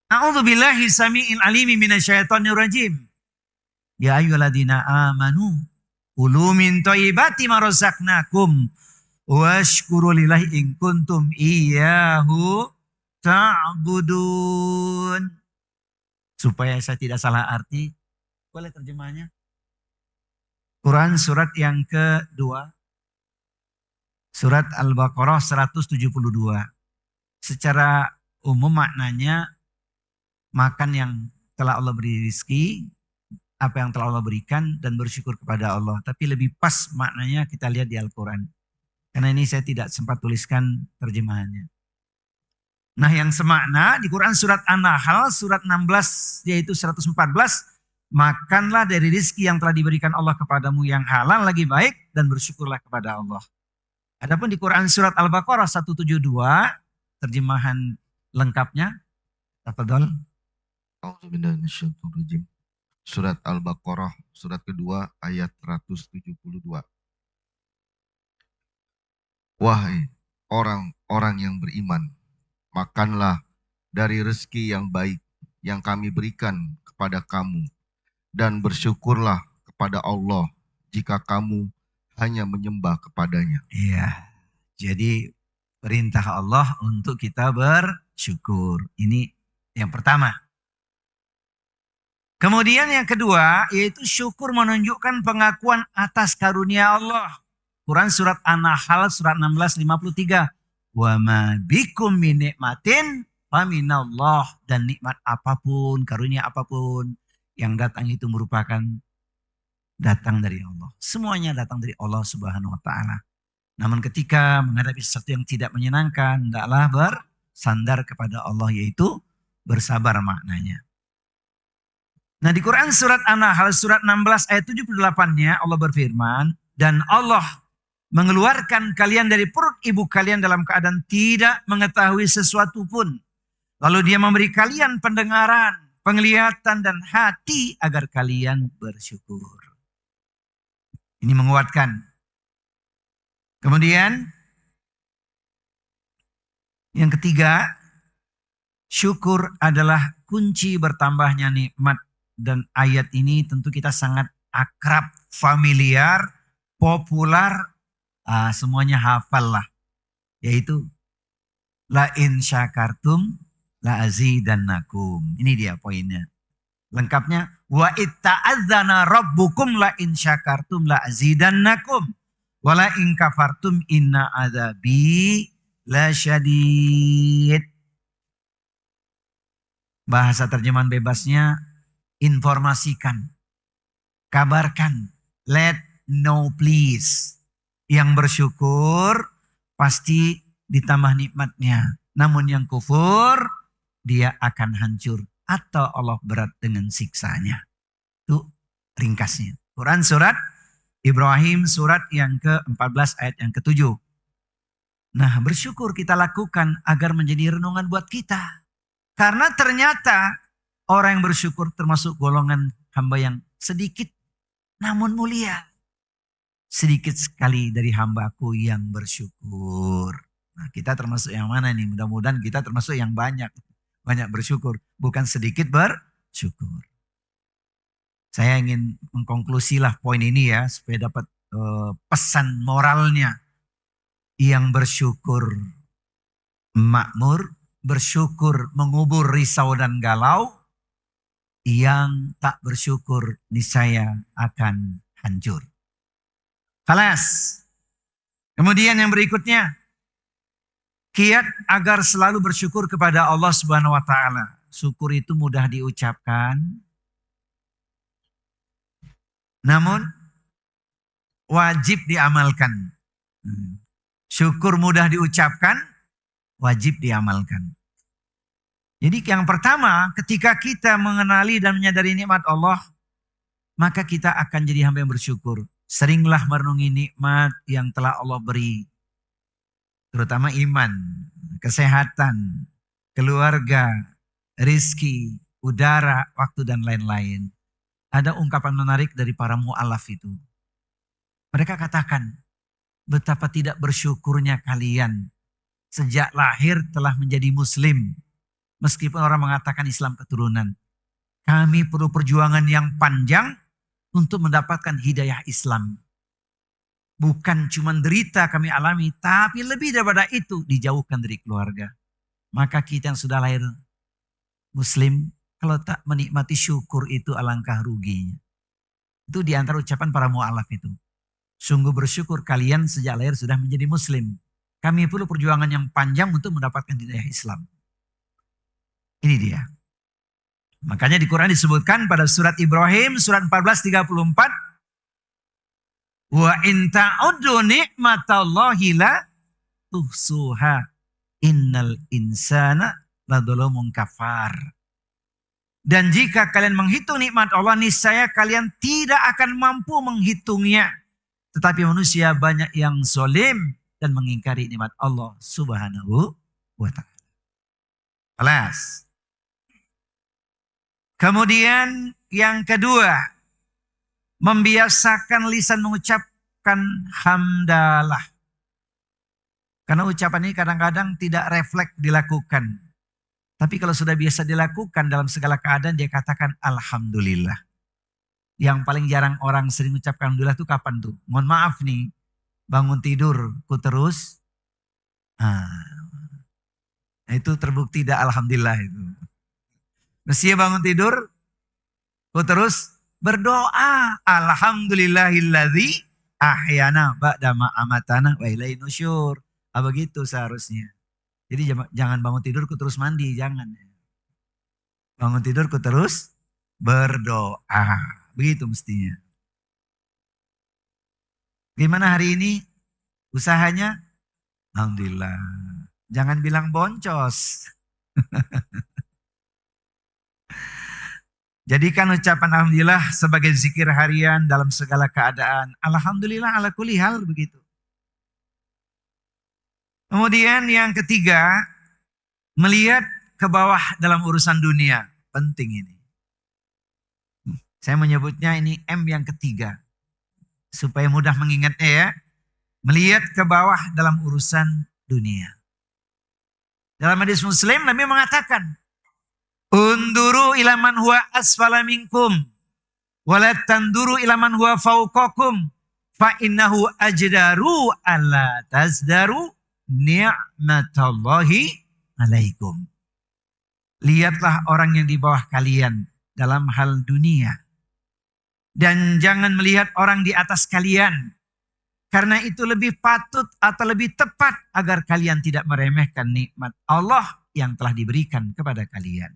A'udzubillahi samiil alimi minasyaitonir rajim. Ya ayyuhalladzina amanu kulu min thayyibati ma razaqnakum washkuru lillahi in kuntum iyyahu ta'budun. Supaya saya tidak salah arti, boleh terjemahnya? Quran surat yang kedua, surat Al-Baqarah 172. Secara umum maknanya makan yang telah Allah beri rizki, apa yang telah Allah berikan dan bersyukur kepada Allah. Tapi lebih pas maknanya kita lihat di Al-Quran. Karena ini saya tidak sempat tuliskan terjemahannya. Nah yang semakna di Quran surat An-Nahl surat 16 yaitu 114. Makanlah dari rizki yang telah diberikan Allah kepadamu yang halal lagi baik dan bersyukurlah kepada Allah. Adapun di Quran surat Al-Baqarah 172 terjemahan lengkapnya. Tafadhol. Surat Al-Baqarah surat kedua ayat 172. Wahai orang-orang yang beriman, makanlah dari rezeki yang baik yang kami berikan kepada kamu dan bersyukurlah kepada Allah jika kamu hanya menyembah kepadanya. Iya, jadi perintah Allah untuk kita bersyukur. Ini yang pertama. Kemudian yang kedua yaitu syukur menunjukkan pengakuan atas karunia Allah. Quran surat An-Nahl surat 16:53. Wa ma bikum min nikmatin faminallah, dan nikmat apapun, karunia apapun yang datang itu merupakan datang dari Allah. Semuanya datang dari Allah Subhanahu wa taala. Namun ketika menghadapi sesuatu yang tidak menyenangkan, hendaklah bersandar kepada Allah, yaitu bersabar maknanya. Nah di Quran surat An-Nahl surat 16 ayat 78-nya Allah berfirman, dan Allah mengeluarkan kalian dari perut ibu kalian dalam keadaan tidak mengetahui sesuatu pun. Lalu dia memberi kalian pendengaran, penglihatan dan hati agar kalian bersyukur. Ini menguatkan. Kemudian yang ketiga, syukur adalah kunci bertambahnya nikmat. Dan ayat ini tentu kita sangat akrab, familiar, populer, semuanya hafal lah. Yaitu la in syakartum la azidannakum. Ini dia poinnya. Lengkapnya wa itta'adzana rabbukum la in syakartum la azidannakum wa la in kafartum inna adzabi la syadid. Bahasa terjemahan bebasnya, informasikan, kabarkan, let know please. Yang bersyukur pasti ditambah nikmatnya. Namun yang kufur dia akan hancur atau Allah berat dengan siksanya. Itu ringkasnya. Quran surat Ibrahim surat yang ke-14 ayat yang ke-7. Nah bersyukur kita lakukan agar menjadi renungan buat kita. Karena ternyata orang yang bersyukur termasuk golongan hamba yang sedikit namun mulia. Sedikit sekali dari hambaku yang bersyukur. Nah kita termasuk yang mana nih? Mudah-mudahan kita termasuk yang banyak. Banyak bersyukur. Bukan sedikit bersyukur. Saya ingin mengkonklusilah poin ini ya. Supaya dapat pesan moralnya. Yang bersyukur makmur. Bersyukur mengubur risau dan galau. Yang tak bersyukur niscaya akan hancur. Kalas. Kemudian yang berikutnya. Kiat agar selalu bersyukur kepada Allah Subhanahu wa taala. Syukur itu mudah diucapkan. Namun wajib diamalkan. Syukur mudah diucapkan, wajib diamalkan. Jadi yang pertama, ketika kita mengenali dan menyadari nikmat Allah, maka kita akan jadi hamba yang bersyukur. Seringlah merenungi nikmat yang telah Allah beri. Terutama iman, kesehatan, keluarga, rizki, udara, waktu dan lain-lain. Ada ungkapan menarik dari para mu'alaf itu. Mereka katakan, betapa tidak bersyukurnya kalian. Sejak lahir telah menjadi muslim. Meskipun orang mengatakan Islam keturunan. Kami perlu perjuangan yang panjang untuk mendapatkan hidayah Islam. Bukan cuma derita kami alami, tapi lebih daripada itu dijauhkan dari keluarga. Maka kita yang sudah lahir Muslim, kalau tak menikmati syukur itu alangkah ruginya. Itu diantara ucapan para mu'alaf itu. Sungguh bersyukur kalian sejak lahir sudah menjadi Muslim. Kami perlu perjuangan yang panjang untuk mendapatkan hidayah Islam. Ini dia. Makanya di Quran disebutkan pada surat Ibrahim, surat 14:34. Wa in ta'uddu ni'matallahi la tuhsuha. Innal insana ladzalumun kafar. Dan jika kalian menghitung nikmat Allah, niscaya kalian tidak akan mampu menghitungnya. Tetapi manusia banyak yang zalim dan mengingkari nikmat Allah Subhanahu wa ta'ala. Alas. Kemudian yang kedua, membiasakan lisan mengucapkan hamdalah. Karena ucapan ini kadang-kadang tidak refleks dilakukan. Tapi kalau sudah biasa dilakukan dalam segala keadaan dia katakan alhamdulillah. Yang paling jarang orang sering ucapkan alhamdulillah itu kapan tuh? Mohon maaf nih, bangun tidur ku terus. Itu terbukti tidak alhamdulillah itu. Mestinya bangun tidur, ku terus berdoa. Alhamdulillahilladzi ahyana ba'dama amatana wa ilaihi nusyur. Begitu seharusnya. Jadi jangan bangun tidur ku terus mandi, jangan. Bangun tidur ku terus berdoa. Begitu mestinya. Gimana hari ini usahanya? Alhamdulillah. Jangan bilang boncos. Jadikan ucapan alhamdulillah sebagai zikir harian dalam segala keadaan. Alhamdulillah ala kulli hal begitu. Kemudian yang ketiga, melihat ke bawah dalam urusan dunia. Penting ini. Saya menyebutnya ini M yang ketiga. Supaya mudah mengingatnya ya. Melihat ke bawah dalam urusan dunia. Dalam hadis Muslim Nabi mengatakan, unduru ila man huwa asfala minkum wala tanduru ila man huwa fawqakum fa innahu ajdaru alla tazdaru ni'matallahi alaikum. Lihatlah orang yang di bawah kalian dalam hal dunia dan jangan melihat orang di atas kalian, karena itu lebih patut atau lebih tepat agar kalian tidak meremehkan nikmat Allah yang telah diberikan kepada kalian.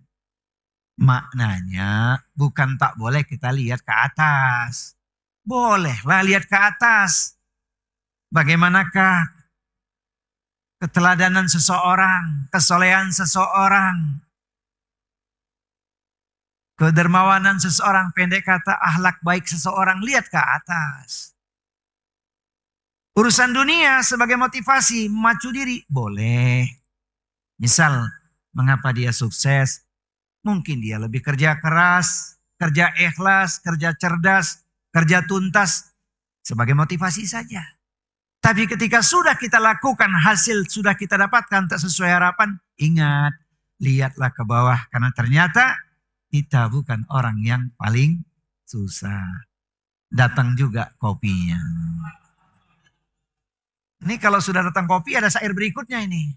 Maknanya bukan tak boleh kita lihat ke atas. Bolehlah lihat ke atas. Bagaimanakah keteladanan seseorang, kesolehan seseorang, kedermawanan seseorang, pendek kata akhlak baik seseorang, lihat ke atas. Urusan dunia sebagai motivasi, memacu diri, boleh. Misal, mengapa dia sukses? Mungkin dia lebih kerja keras, kerja ikhlas, kerja cerdas, kerja tuntas. Sebagai motivasi saja. Tapi ketika sudah kita lakukan, hasil sudah kita dapatkan tak sesuai harapan, ingat, lihatlah ke bawah. Karena ternyata kita bukan orang yang paling susah. Datang juga kopinya. Ini kalau sudah datang kopi ada syair berikutnya ini.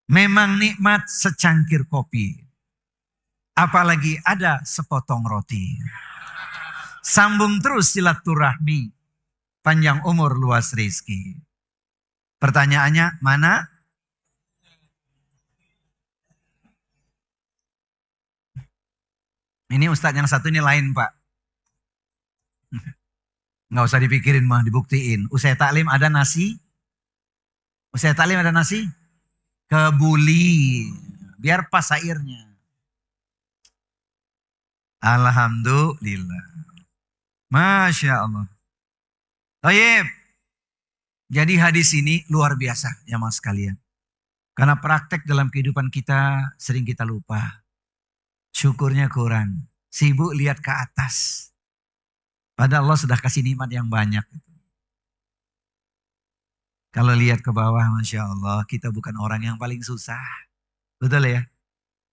Memang nikmat secangkir kopi. Apalagi ada sepotong roti. Sambung terus silaturahmi. Panjang umur luas rezeki. Pertanyaannya mana? Ini ustadz yang satu ini lain pak. Nggak usah dipikirin mah, dibuktiin. Usai taklim ada nasi. Usai taklim ada nasi. Kebuli. Biar pas airnya. Alhamdulillah. Masya Allah. Baik. Jadi hadis ini luar biasa ya mas sekalian. Karena praktek dalam kehidupan kita sering kita lupa. Syukurnya kurang. Sibuk lihat ke atas. Padahal Allah sudah kasih nikmat yang banyak. Kalau lihat ke bawah, Masya Allah, kita bukan orang yang paling susah. Betul ya?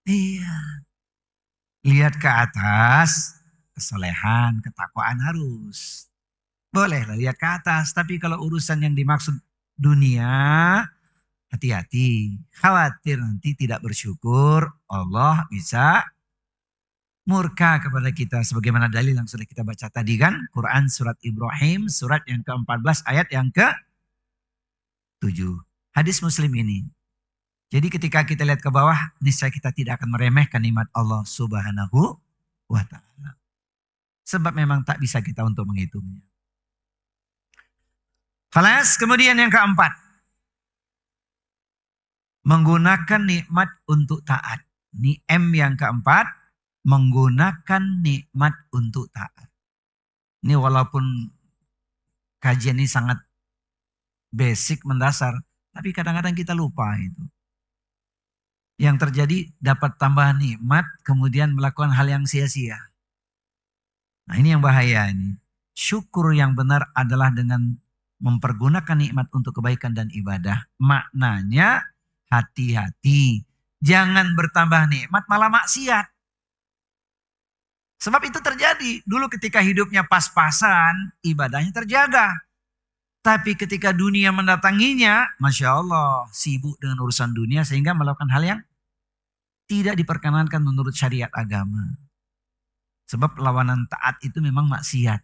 Iya. Lihat ke atas, kesolehan, ketakwaan harus. Boleh lah lihat ke atas, tapi kalau urusan yang dimaksud dunia, hati-hati. Khawatir nanti tidak bersyukur, Allah bisa murka kepada kita. Sebagaimana dalil yang sudah kita baca tadi kan, Quran surat Ibrahim, surat yang ke-14 ayat yang ke-7. Hadis Muslim ini. Jadi ketika kita lihat ke bawah, niscaya kita tidak akan meremehkan nikmat Allah Subhanahu wa ta'ala. Sebab memang tak bisa kita untuk menghitungnya. Khalas, kemudian yang keempat. Menggunakan nikmat untuk taat. Ini M yang keempat, menggunakan nikmat untuk taat. Ini walaupun kajian ini sangat basic, mendasar, tapi kadang-kadang kita lupa itu. Yang terjadi dapat tambahan nikmat, kemudian melakukan hal yang sia-sia. Nah ini yang bahaya ini. Syukur yang benar adalah dengan mempergunakan nikmat untuk kebaikan dan ibadah. Maknanya hati-hati. Jangan bertambah nikmat malah maksiat. Sebab itu terjadi. Dulu ketika hidupnya pas-pasan, ibadahnya terjaga. Tapi ketika dunia mendatanginya, Masya Allah, sibuk dengan urusan dunia sehingga melakukan hal yang tidak diperkenankan menurut syariat agama. Sebab lawanan taat itu memang maksiat.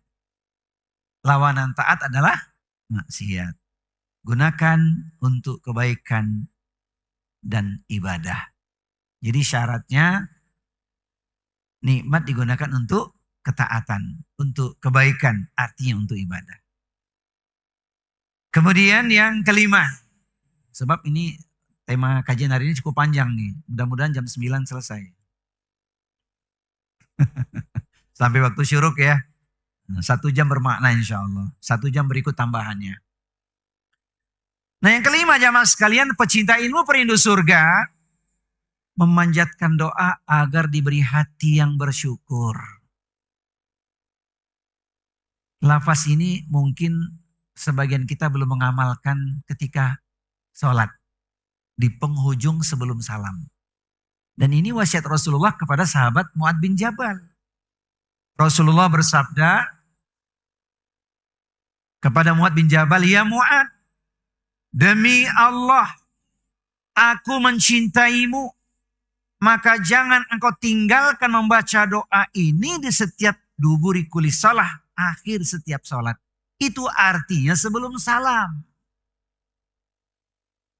Lawanan taat adalah maksiat. Gunakan untuk kebaikan dan ibadah. Jadi syaratnya nikmat digunakan untuk ketaatan, untuk kebaikan, artinya untuk ibadah. Kemudian yang kelima, sebab ini tema kajian hari ini cukup panjang nih. Mudah-mudahan jam 9 selesai. Sampai waktu syuruk ya. 1 jam bermakna insya Allah. 1 jam berikut tambahannya. Nah yang kelima jamaah sekalian, pecinta ilmu perindu surga. Memanjatkan doa agar diberi hati yang bersyukur. Lafaz ini mungkin sebagian kita belum mengamalkan ketika sholat. Di penghujung sebelum salam. Dan ini wasiat Rasulullah kepada sahabat Mu'adz bin Jabal. Rasulullah bersabda kepada Mu'adz bin Jabal, "Ya Mu'adz, demi Allah, aku mencintaimu. Maka jangan engkau tinggalkan membaca doa ini di setiap duburi kulli shalah, akhir setiap sholat." Itu artinya sebelum salam.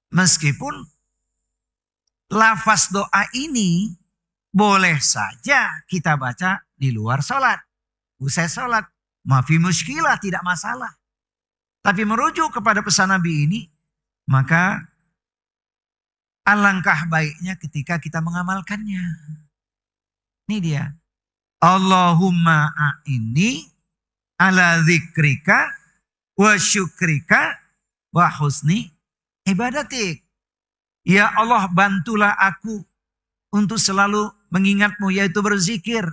Meskipun lafaz doa ini boleh saja kita baca di luar sholat. Usai sholat. Mafi muskilah, tidak masalah. Tapi merujuk kepada pesan Nabi ini, maka alangkah baiknya ketika kita mengamalkannya. Ini dia. Allahumma a'inni ala dzikrika wa syukrika wa husni ibadatik. Ya Allah, bantulah aku untuk selalu mengingatmu, yaitu berzikir,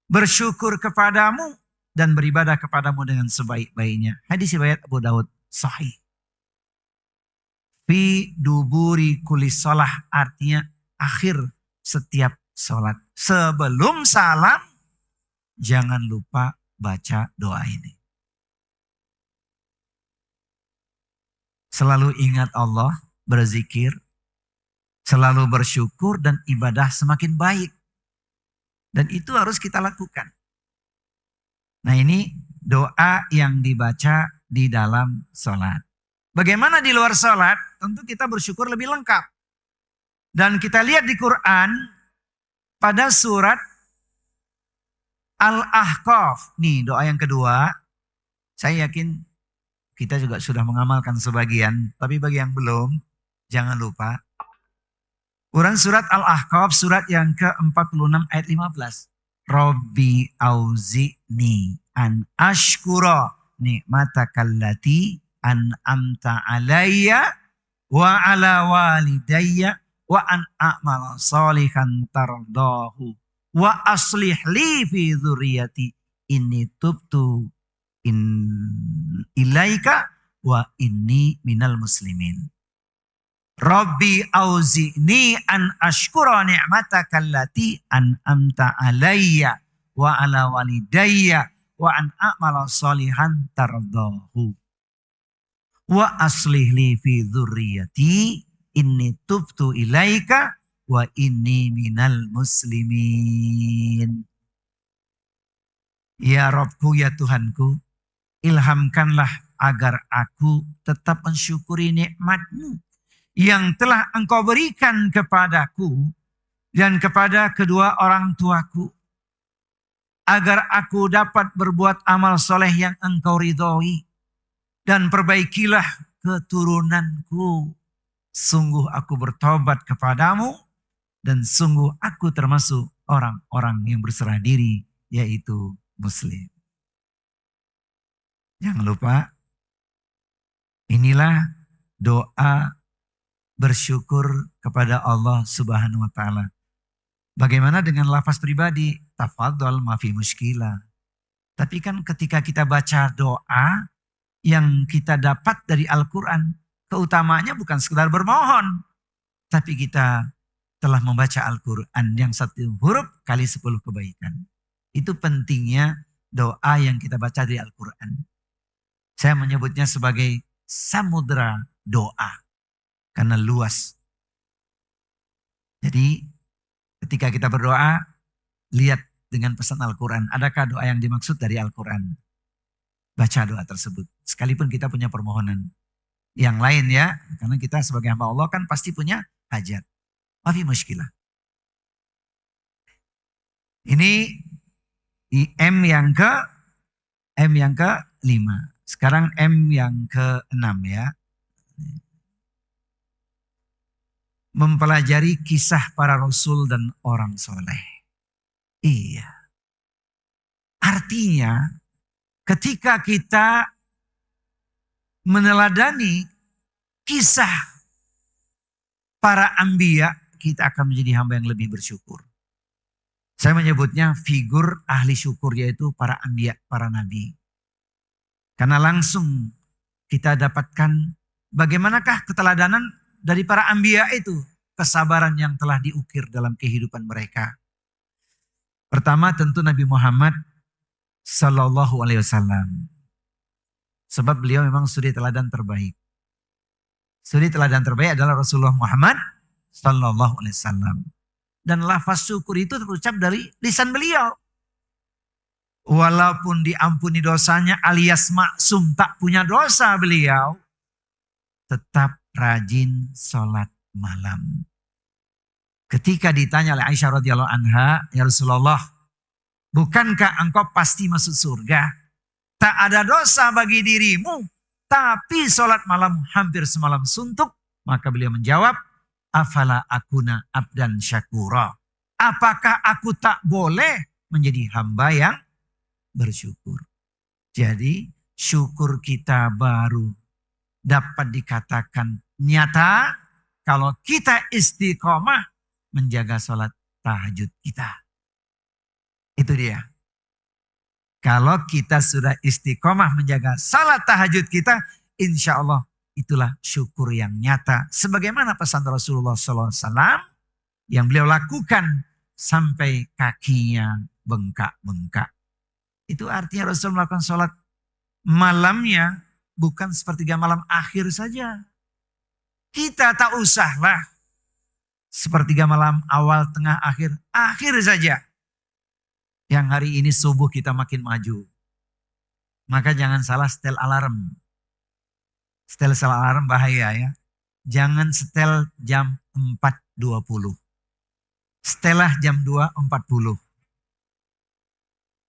bersyukur kepadamu, dan beribadah kepadamu dengan sebaik-baiknya. Hadis riwayat Abu Daud sahih. Fi duburi kulli shalah, artinya akhir setiap sholat. Sebelum salam, jangan lupa baca doa ini. Selalu ingat Allah, berzikir, selalu bersyukur, dan ibadah semakin baik. Dan itu harus kita lakukan. Nah ini doa yang dibaca di dalam sholat. Bagaimana di luar sholat? Tentu kita bersyukur lebih lengkap. Dan kita lihat di Quran pada surat Al-Ahqaf. Nih doa yang kedua. Saya yakin kita juga sudah mengamalkan sebagian. Tapi bagi yang belum, jangan lupa. Quran surat Al-Ahqaf, surat yang ke-46 ayat 15. Rabbi auzi'ni an ashkura ni'matakallati an'amta alayya wa ala walidayya wa an a'mala salihan tardahu wa aslih li fi dzurriyyati inni tubtu ilaika wa inni minal muslimin. Rabbi auzi'ni an ashkura ni'mataka allati an'amta alayya wa ala walidayya wa an a'mala salihan tardahu. Wa aslih li fi dzurriyyati inni tubtu ilaika wa inni minal muslimin. Ya Rabbku, ya Tuhanku, ilhamkanlah agar aku tetap mensyukuri nikmat-Mu yang telah Engkau berikan kepadaku dan kepada kedua orang tuaku, agar aku dapat berbuat amal soleh yang Engkau ridhoi, dan perbaikilah keturunanku. Sungguh aku bertobat kepadamu, dan sungguh aku termasuk orang-orang yang berserah diri, yaitu Muslim. Jangan lupa, inilah doa bersyukur kepada Allah Subhanahu wa taala. Bagaimana dengan lafaz pribadi? Tafadhol ma fi muskilah. Tapi kan ketika kita baca doa yang kita dapat dari Al-Quran, keutamanya bukan sekedar bermohon, tapi kita telah membaca Al-Quran yang satu huruf kali 10 kebaikan. Itu pentingnya doa yang kita baca dari Al-Quran. Saya menyebutnya sebagai samudra doa. Karena luas. Jadi ketika kita berdoa, lihat dengan pesan Al-Quran. Adakah doa yang dimaksud dari Al-Quran? Baca doa tersebut. Sekalipun kita punya permohonan. Yang lain ya. Karena kita sebagai hamba Allah kan pasti punya hajat. Mafi muskilah. Ini M yang ke-5. Sekarang M yang ke-6 ya. Mempelajari kisah para rasul dan orang soleh. Iya. Artinya ketika kita meneladani kisah para anbiya, kita akan menjadi hamba yang lebih bersyukur. Saya menyebutnya figur ahli syukur, yaitu para anbiya, para nabi. Karena langsung kita dapatkan bagaimanakah keteladanan dari para anbiya itu, kesabaran yang telah diukir dalam kehidupan mereka. Pertama tentu Nabi Muhammad Sallallahu Alaihi Wasallam. Sebab beliau memang suri teladan terbaik. Suri teladan terbaik adalah Rasulullah Muhammad Sallallahu Alaihi Wasallam. Dan lafaz syukur itu terucap dari lisan beliau. Walaupun diampuni dosanya alias maksum, tak punya dosa beliau, tetap rajin sholat malam. Ketika ditanya oleh Aisyah radhiyallahu anha, ya Rasulullah, bukankah engkau pasti masuk surga? Tak ada dosa bagi dirimu, tapi sholat malam hampir semalam suntuk. Maka beliau menjawab, afala akuna abdan syakura. Apakah aku tak boleh menjadi hamba yang bersyukur? Jadi syukur kita baru dapat dikatakan nyata kalau kita istiqomah menjaga sholat tahajud kita. Itu dia. Kalau kita sudah istiqomah menjaga sholat tahajud kita, insya Allah itulah syukur yang nyata. Sebagaimana pesan Rasulullah SAW yang beliau lakukan sampai kakinya bengkak-bengkak. Itu artinya Rasul melakukan sholat malamnya bukan sepertiga malam akhir saja. Kita tak usahlah sepertiga malam awal, tengah, akhir. Akhir saja. Yang hari ini subuh kita makin maju. Maka jangan salah setel alarm. Setel alarm bahaya ya. Jangan setel jam 4.20. Setelah jam 2.40.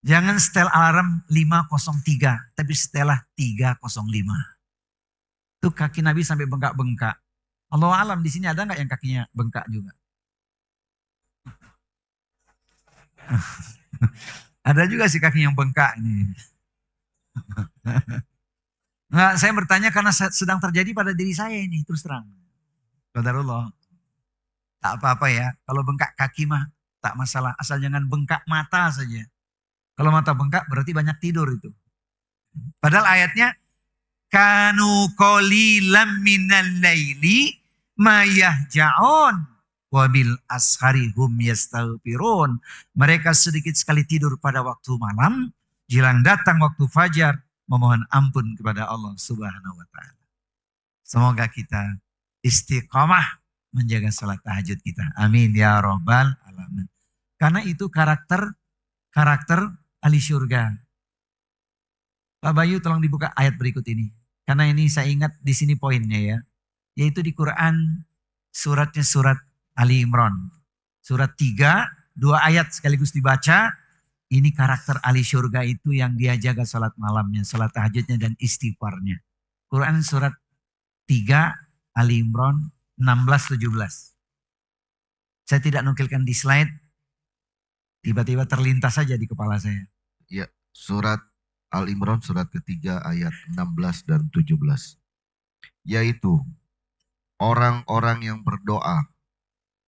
Jangan setel alarm 5.03, tapi setelah 3.05. Itu kaki Nabi sampai bengkak-bengkak. Allah alam di sini ada nggak yang kakinya bengkak juga? Ada juga sih kaki yang bengkak ini. Nggak, saya bertanya karena sedang terjadi pada diri saya ini, terus terang. Qadarullah. Tak apa-apa ya, kalau bengkak kaki mah tak masalah, asal jangan bengkak mata saja. Kalau mata bengkak berarti banyak tidur itu. Padahal ayatnya kanu qalilan minal laili mayahja'un wabil ashari hum yastaghfirun. Mereka sedikit sekali tidur pada waktu malam, jelang datang waktu fajar memohon ampun kepada Allah Subhanahu wa taala. Semoga kita istiqomah menjaga salat tahajud kita. Amin ya rabbal alamin. Karena itu karakter ahli surga. Pak Bayu tolong dibuka ayat berikut ini. Karena ini saya ingat di sini poinnya ya. Yaitu di Quran suratnya surat Ali Imran. Surat 3, 2 ayat sekaligus dibaca. Ini karakter ahli surga itu yang dia jaga salat malamnya, salat tahajudnya dan istighfarnya. Quran surat 3 Ali Imran 16-17. Saya tidak nukilkan di slide. Tiba-tiba terlintas saja di kepala saya. Ya, surat Al-Imran surat ketiga ayat 16 dan 17. Yaitu orang-orang yang berdoa,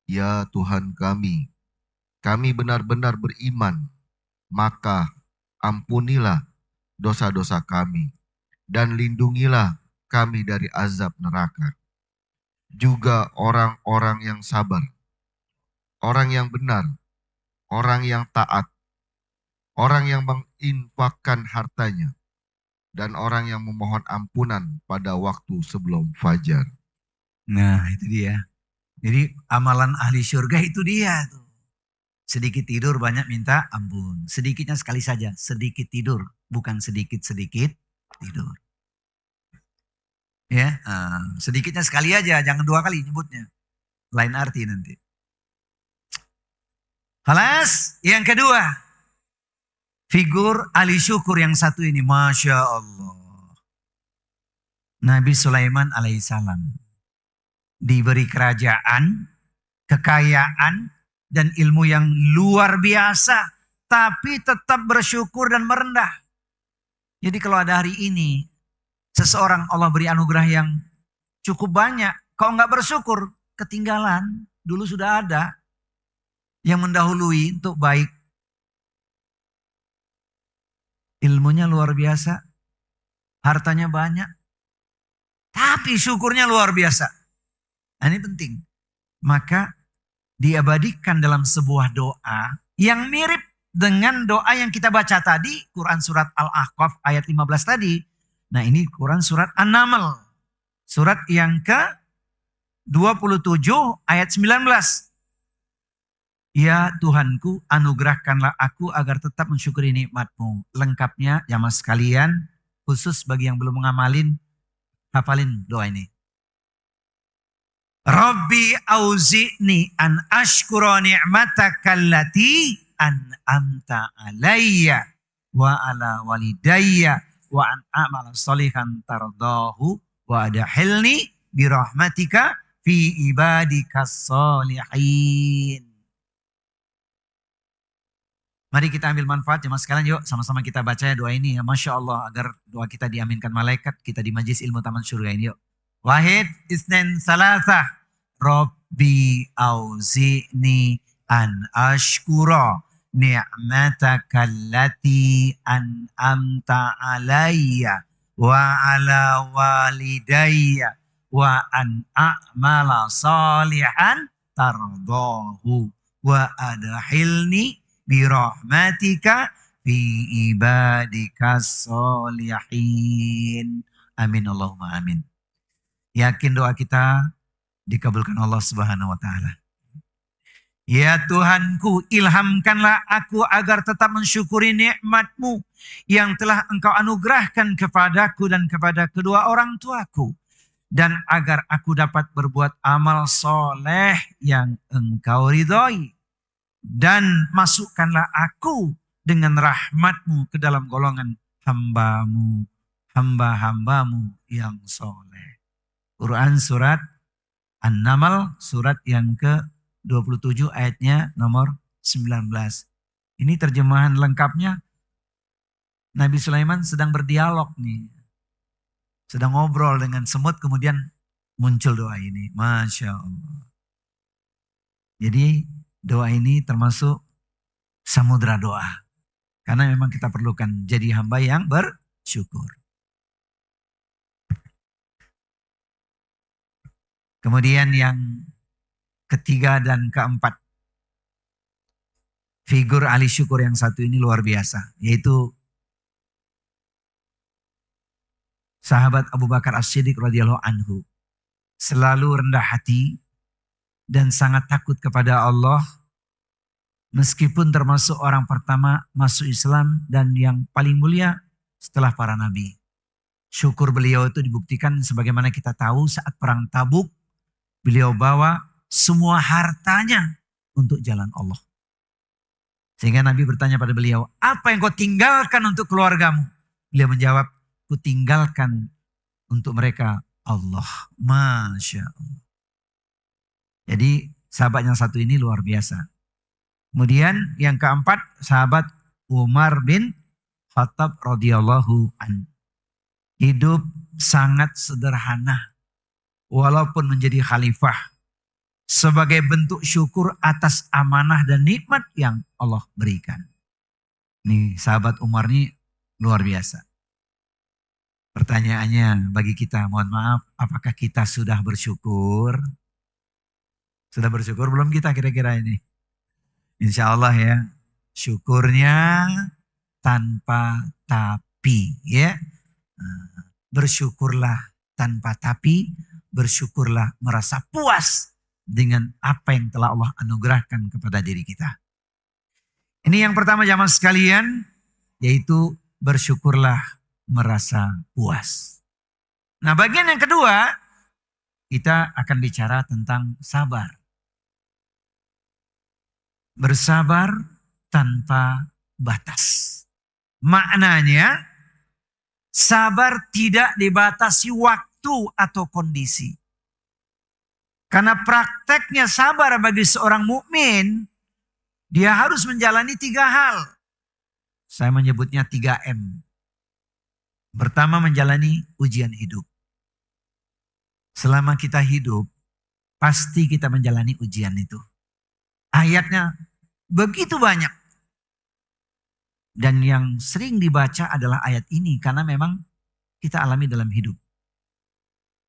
ya Tuhan kami benar-benar beriman, maka ampunilah dosa-dosa kami dan lindungilah kami dari azab neraka. Juga orang-orang yang sabar, orang yang benar, orang yang taat, orang yang menginfakkan hartanya, dan orang yang memohon ampunan pada waktu sebelum fajar. Nah itu dia. Jadi amalan ahli surga itu dia tuh. Sedikit tidur banyak minta ampun. Sedikitnya sekali saja, sedikit tidur. Bukan sedikit-sedikit tidur. Ya, sedikitnya sekali aja, jangan 2 kali nyebutnya. Lain arti nanti. Halas, yang kedua. Figur ahli syukur yang satu ini, Masya Allah. Nabi Sulaiman alaihissalam diberi kerajaan, kekayaan, dan ilmu yang luar biasa. Tapi tetap bersyukur dan merendah. Jadi kalau ada hari ini, seseorang Allah beri anugerah yang cukup banyak. Kalau nggak bersyukur, ketinggalan. Dulu sudah ada yang mendahului untuk baik. Ilmunya luar biasa. Hartanya banyak. Tapi syukurnya luar biasa. Nah, ini penting. Maka diabadikan dalam sebuah doa yang mirip dengan doa yang kita baca tadi. Quran surat Al-Ahqaf ayat 15 tadi. Nah ini Quran surat An-Naml. Surat yang ke-27 ayat 19. Ya Tuhanku, anugerahkanlah aku agar tetap mensyukuri nikmat-Mu. Lengkapnya jamaah sekalian, khusus bagi yang belum mengamalin, hafalin doa ini. Rabbi auzi'ni an ashkura ni'mataka allati an'amta alayya wa ala walidayya wa an a'mala sholihan tardahu wa adkhilni bi rahmatika fi ibadikas sholihin. Mari kita ambil manfaat jemaah sekalian, yuk sama-sama kita baca ya doa ini ya. Masya Allah, agar doa kita diaminkan malaikat, kita di majlis ilmu taman surga ini yuk. Wahid, isnen, salasah. Rabbi auzi'ni an ashkura ni'mataka allati an'amta alayya wa ala walidayya wa an a'mala salihan tardahu wa adkhilni birahmatika fi ibadikas sholihin. Amin Allahumma amin. Yakin doa kita dikabulkan Allah Subhanahu wa taala. Ya Tuhanku, ilhamkanlah aku agar tetap mensyukuri nikmat-Mu yang telah Engkau anugerahkan kepadaku dan kepada kedua orang tuaku. Dan agar aku dapat berbuat amal soleh yang Engkau ridhoi. Dan masukkanlah aku dengan rahmat-Mu ke dalam golongan hamba-Mu, hamba-hamba-Mu yang soleh. Quran surat An-Naml surat yang ke-27 ayatnya nomor 19. Ini terjemahan lengkapnya. Nabi Sulaiman sedang berdialog nih. Sedang ngobrol dengan semut, kemudian muncul doa ini. Masya Allah. Jadi doa ini termasuk samudra doa. Karena memang kita perlukan jadi hamba yang bersyukur. Kemudian yang ketiga dan keempat, figur ahli syukur yang satu ini luar biasa, yaitu sahabat Abu Bakar As-Siddiq radhiyallahu anhu. Selalu rendah hati dan sangat takut kepada Allah, meskipun termasuk orang pertama masuk Islam dan yang paling mulia setelah para nabi. Syukur beliau itu dibuktikan sebagaimana kita tahu saat perang Tabuk, beliau bawa semua hartanya untuk jalan Allah. Sehingga Nabi bertanya pada beliau, apa yang kau tinggalkan untuk keluargamu? Beliau menjawab, ku tinggalkan untuk mereka Allah. Masya Allah. Jadi sahabat yang satu ini luar biasa. Kemudian yang keempat, sahabat Umar bin Khattab radhiyallahu anhu. Hidup sangat sederhana walaupun menjadi khalifah, sebagai bentuk syukur atas amanah dan nikmat yang Allah berikan. Nih sahabat Umar ini luar biasa. Pertanyaannya bagi kita, mohon maaf, apakah kita sudah bersyukur? Sudah bersyukur belum kita kira-kira ini? Insya Allah ya, syukurnya tanpa tapi ya. Bersyukurlah tanpa tapi, bersyukurlah merasa puas dengan apa yang telah Allah anugerahkan kepada diri kita. Ini yang pertama jamaah sekalian, yaitu bersyukurlah merasa puas. Nah bagian yang kedua, kita akan bicara tentang sabar. Bersabar tanpa batas. Maknanya, sabar tidak dibatasi waktu atau kondisi. Karena prakteknya sabar bagi seorang mukmin, dia harus menjalani 3 hal. Saya menyebutnya 3M. Pertama, menjalani ujian hidup. Selama kita hidup, pasti kita menjalani ujian itu. Ayatnya begitu banyak. Dan yang sering dibaca adalah ayat ini karena memang kita alami dalam hidup.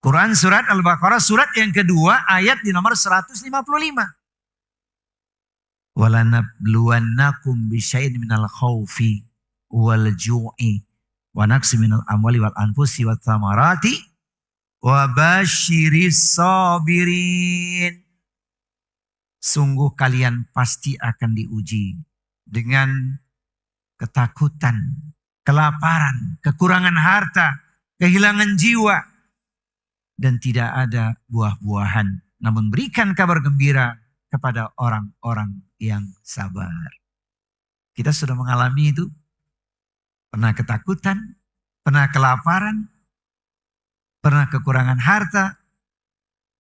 Quran surat Al-Baqarah surat yang kedua ayat di nomor 155. Walanabluwannakum bisyai'in minal khaufi wal ju'i wa naqsi minal amwali wal anfusi wat thamarati wa basyiris sabirin. Sungguh kalian pasti akan diuji dengan ketakutan, kelaparan, kekurangan harta, kehilangan jiwa, dan tidak ada buah-buahan. Namun berikan kabar gembira kepada orang-orang yang sabar. Kita sudah mengalami itu. Pernah ketakutan, pernah kelaparan, pernah kekurangan harta,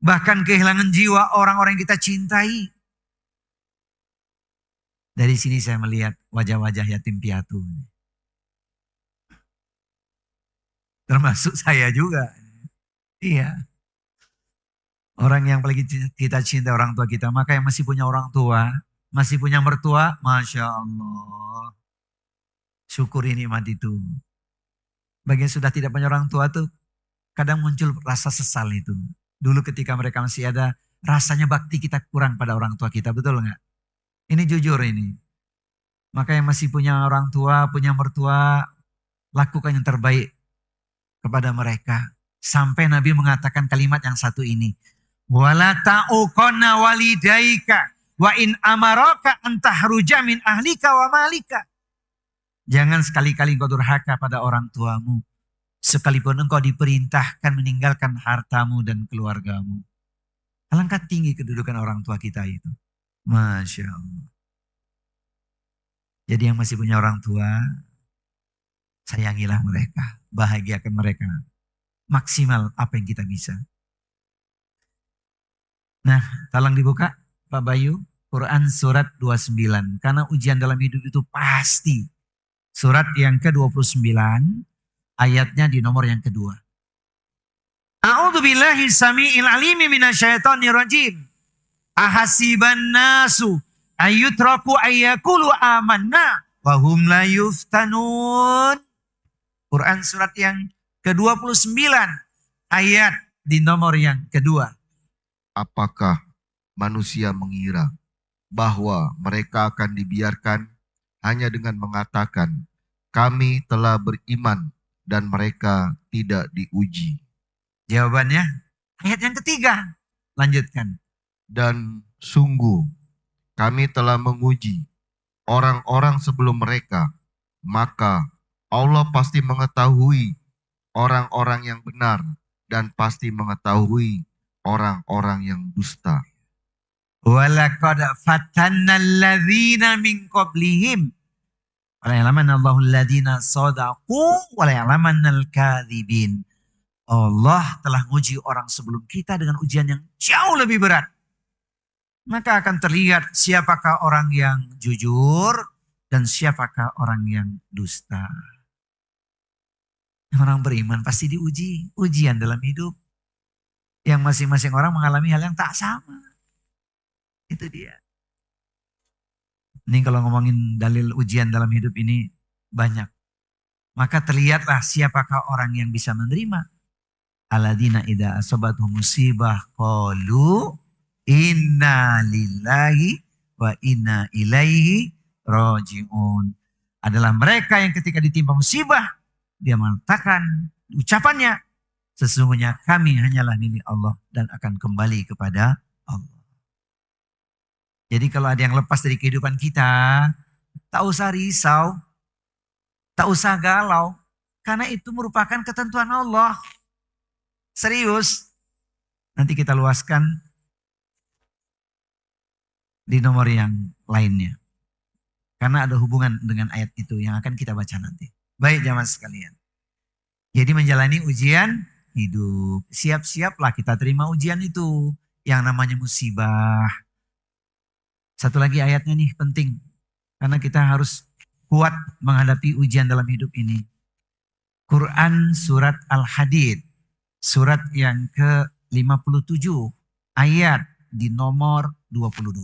bahkan kehilangan jiwa orang-orang yang kita cintai. Dari sini saya melihat wajah-wajah yatim piatu. Termasuk saya juga. Iya. Orang yang paling kita cinta orang tua kita. Maka yang masih punya orang tua, masih punya mertua, Masya Allah. Syukuri nikmat itu. Bagi yang sudah tidak punya orang tua tuh, kadang muncul rasa sesal itu. Dulu ketika mereka masih ada, rasanya bakti kita kurang pada orang tua kita, betul nggak? Ini jujur ini. Maka yang masih punya orang tua, punya mertua, lakukan yang terbaik kepada mereka. Sampai Nabi mengatakan kalimat yang satu ini. Wala ta'uqanna walidaika wa in amaraka antahruja min ahlika wa malika. Jangan sekali-kali engkau durhaka pada orang tuamu. Sekalipun engkau diperintahkan meninggalkan hartamu dan keluargamu. Alangkah tinggi kedudukan orang tua kita itu. Masya Allah. Jadi yang masih punya orang tua, sayangilah mereka. Bahagiakan mereka. Maksimal apa yang kita bisa. Nah, tolong dibuka Pak Bayu. Quran surat 29. Karena ujian dalam hidup itu pasti. Surat yang ke-29. Ayatnya di nomor yang kedua. A'udzubillahi sami'il alimi minasyaitonir rajim. Ahasiban nasu ayyutraku ayyakulu amanna wa hum la yuftanun. Quran surat yang ke-29 ayat di nomor yang kedua. apakah manusia mengira bahwa mereka akan dibiarkan hanya dengan mengatakan, kami telah beriman dan mereka tidak diuji. Jawabannya, ayat yang ketiga. Lanjutkan. Dan sungguh kami telah menguji orang-orang sebelum mereka, maka Allah pasti mengetahui orang-orang yang benar dan pasti mengetahui orang-orang yang dusta. Walaqad fatanna alladzina min qablihim wala ya'lamanna Allahu alladzina shadaqu wala ya'lamanna al-kadzibin. Allah telah menguji orang sebelum kita dengan ujian yang jauh lebih berat. Maka akan terlihat siapakah orang yang jujur dan siapakah orang yang dusta. Orang beriman pasti diuji, ujian dalam hidup. Yang masing-masing orang mengalami hal yang tak sama. Itu dia. Ini kalau ngomongin dalil ujian dalam hidup ini banyak. Maka terlihatlah siapakah orang yang bisa menerima. Alladzina idza asabatuhum musibah qalu inna lillahi wa inna ilaihi raji'un. Adalah mereka yang ketika ditimpa musibah, dia mengatakan ucapannya, sesungguhnya kami hanyalah milik Allah dan akan kembali kepada Allah. Jadi kalau ada yang lepas dari kehidupan kita, tak usah risau, tak usah galau, karena itu merupakan ketentuan Allah. Serius, nanti kita luaskan di nomor yang lainnya. Karena ada hubungan dengan ayat itu yang akan kita baca nanti. Baik jamaah sekalian. Jadi menjalani ujian hidup. Siap-siaplah kita terima ujian itu. Yang namanya musibah. Satu lagi ayatnya nih penting. Karena kita harus kuat menghadapi ujian dalam hidup ini. Quran surat Al-Hadid. Surat yang ke-57. Ayat di nomor 22.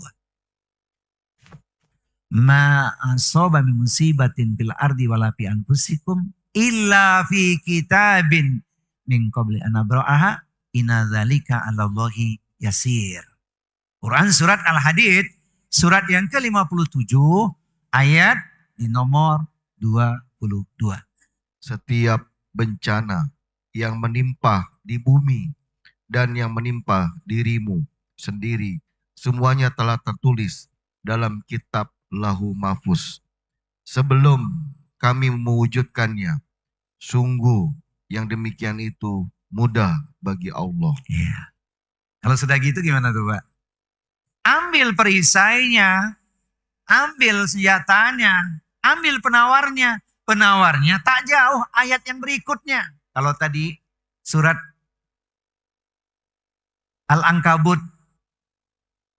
Ma asaba min musibatin fil ardi wala fi anfusikum illa fi kitabin min qabli an nabra'aha inna dzalika 'alallahi yasir. Quran surat Al-Hadid surat yang ke-57 ayat di nomor 22. Setiap bencana yang menimpa di bumi dan yang menimpa dirimu sendiri semuanya telah tertulis dalam kitab Lahu Mahfuz. Sebelum kami mewujudkannya, sungguh yang demikian itu mudah bagi Allah. Iya. Kalau sudah gitu gimana tuh Pak? Ambil perisainya, ambil senjatanya, ambil penawarnya. Penawarnya tak jauh ayat yang berikutnya. Kalau tadi surat Al-Ankabut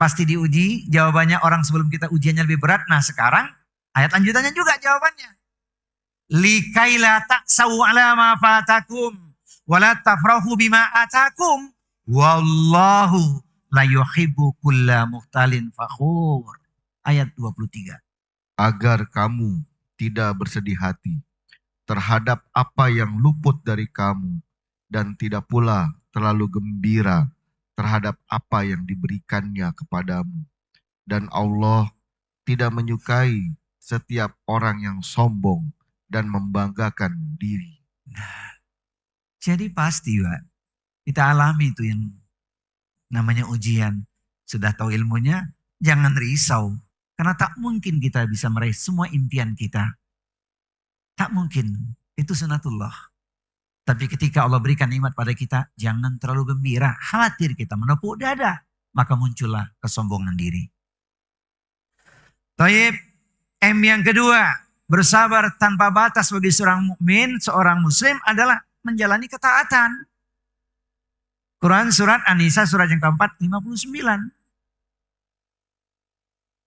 pasti diuji, jawabannya orang sebelum kita ujiannya lebih berat. Nah sekarang ayat lanjutannya juga jawabannya. Likaila ta'sau ala ma fatakum wala tafrahu bima atakum wallahu la yuhibbu kulla muhtalin fakhur. Ayat 23. Agar kamu tidak bersedih hati terhadap apa yang luput dari kamu dan tidak pula terlalu gembira terhadap apa yang diberikannya kepadamu. Dan Allah tidak menyukai setiap orang yang sombong dan membanggakan diri. Nah, jadi pasti Pak, kita alami itu yang namanya ujian. Sudah tahu ilmunya, jangan risau. Karena tak mungkin kita bisa meraih semua impian kita. Tak mungkin, itu sunatullah. Tapi ketika Allah berikan nikmat pada kita, jangan terlalu gembira. Khawatir kita menepuk dada. Maka muncullah kesombongan diri. Taib, M yang kedua. Bersabar tanpa batas bagi seorang mukmin, seorang muslim adalah menjalani ketaatan. Quran surat An-Nisa surat yang keempat 59.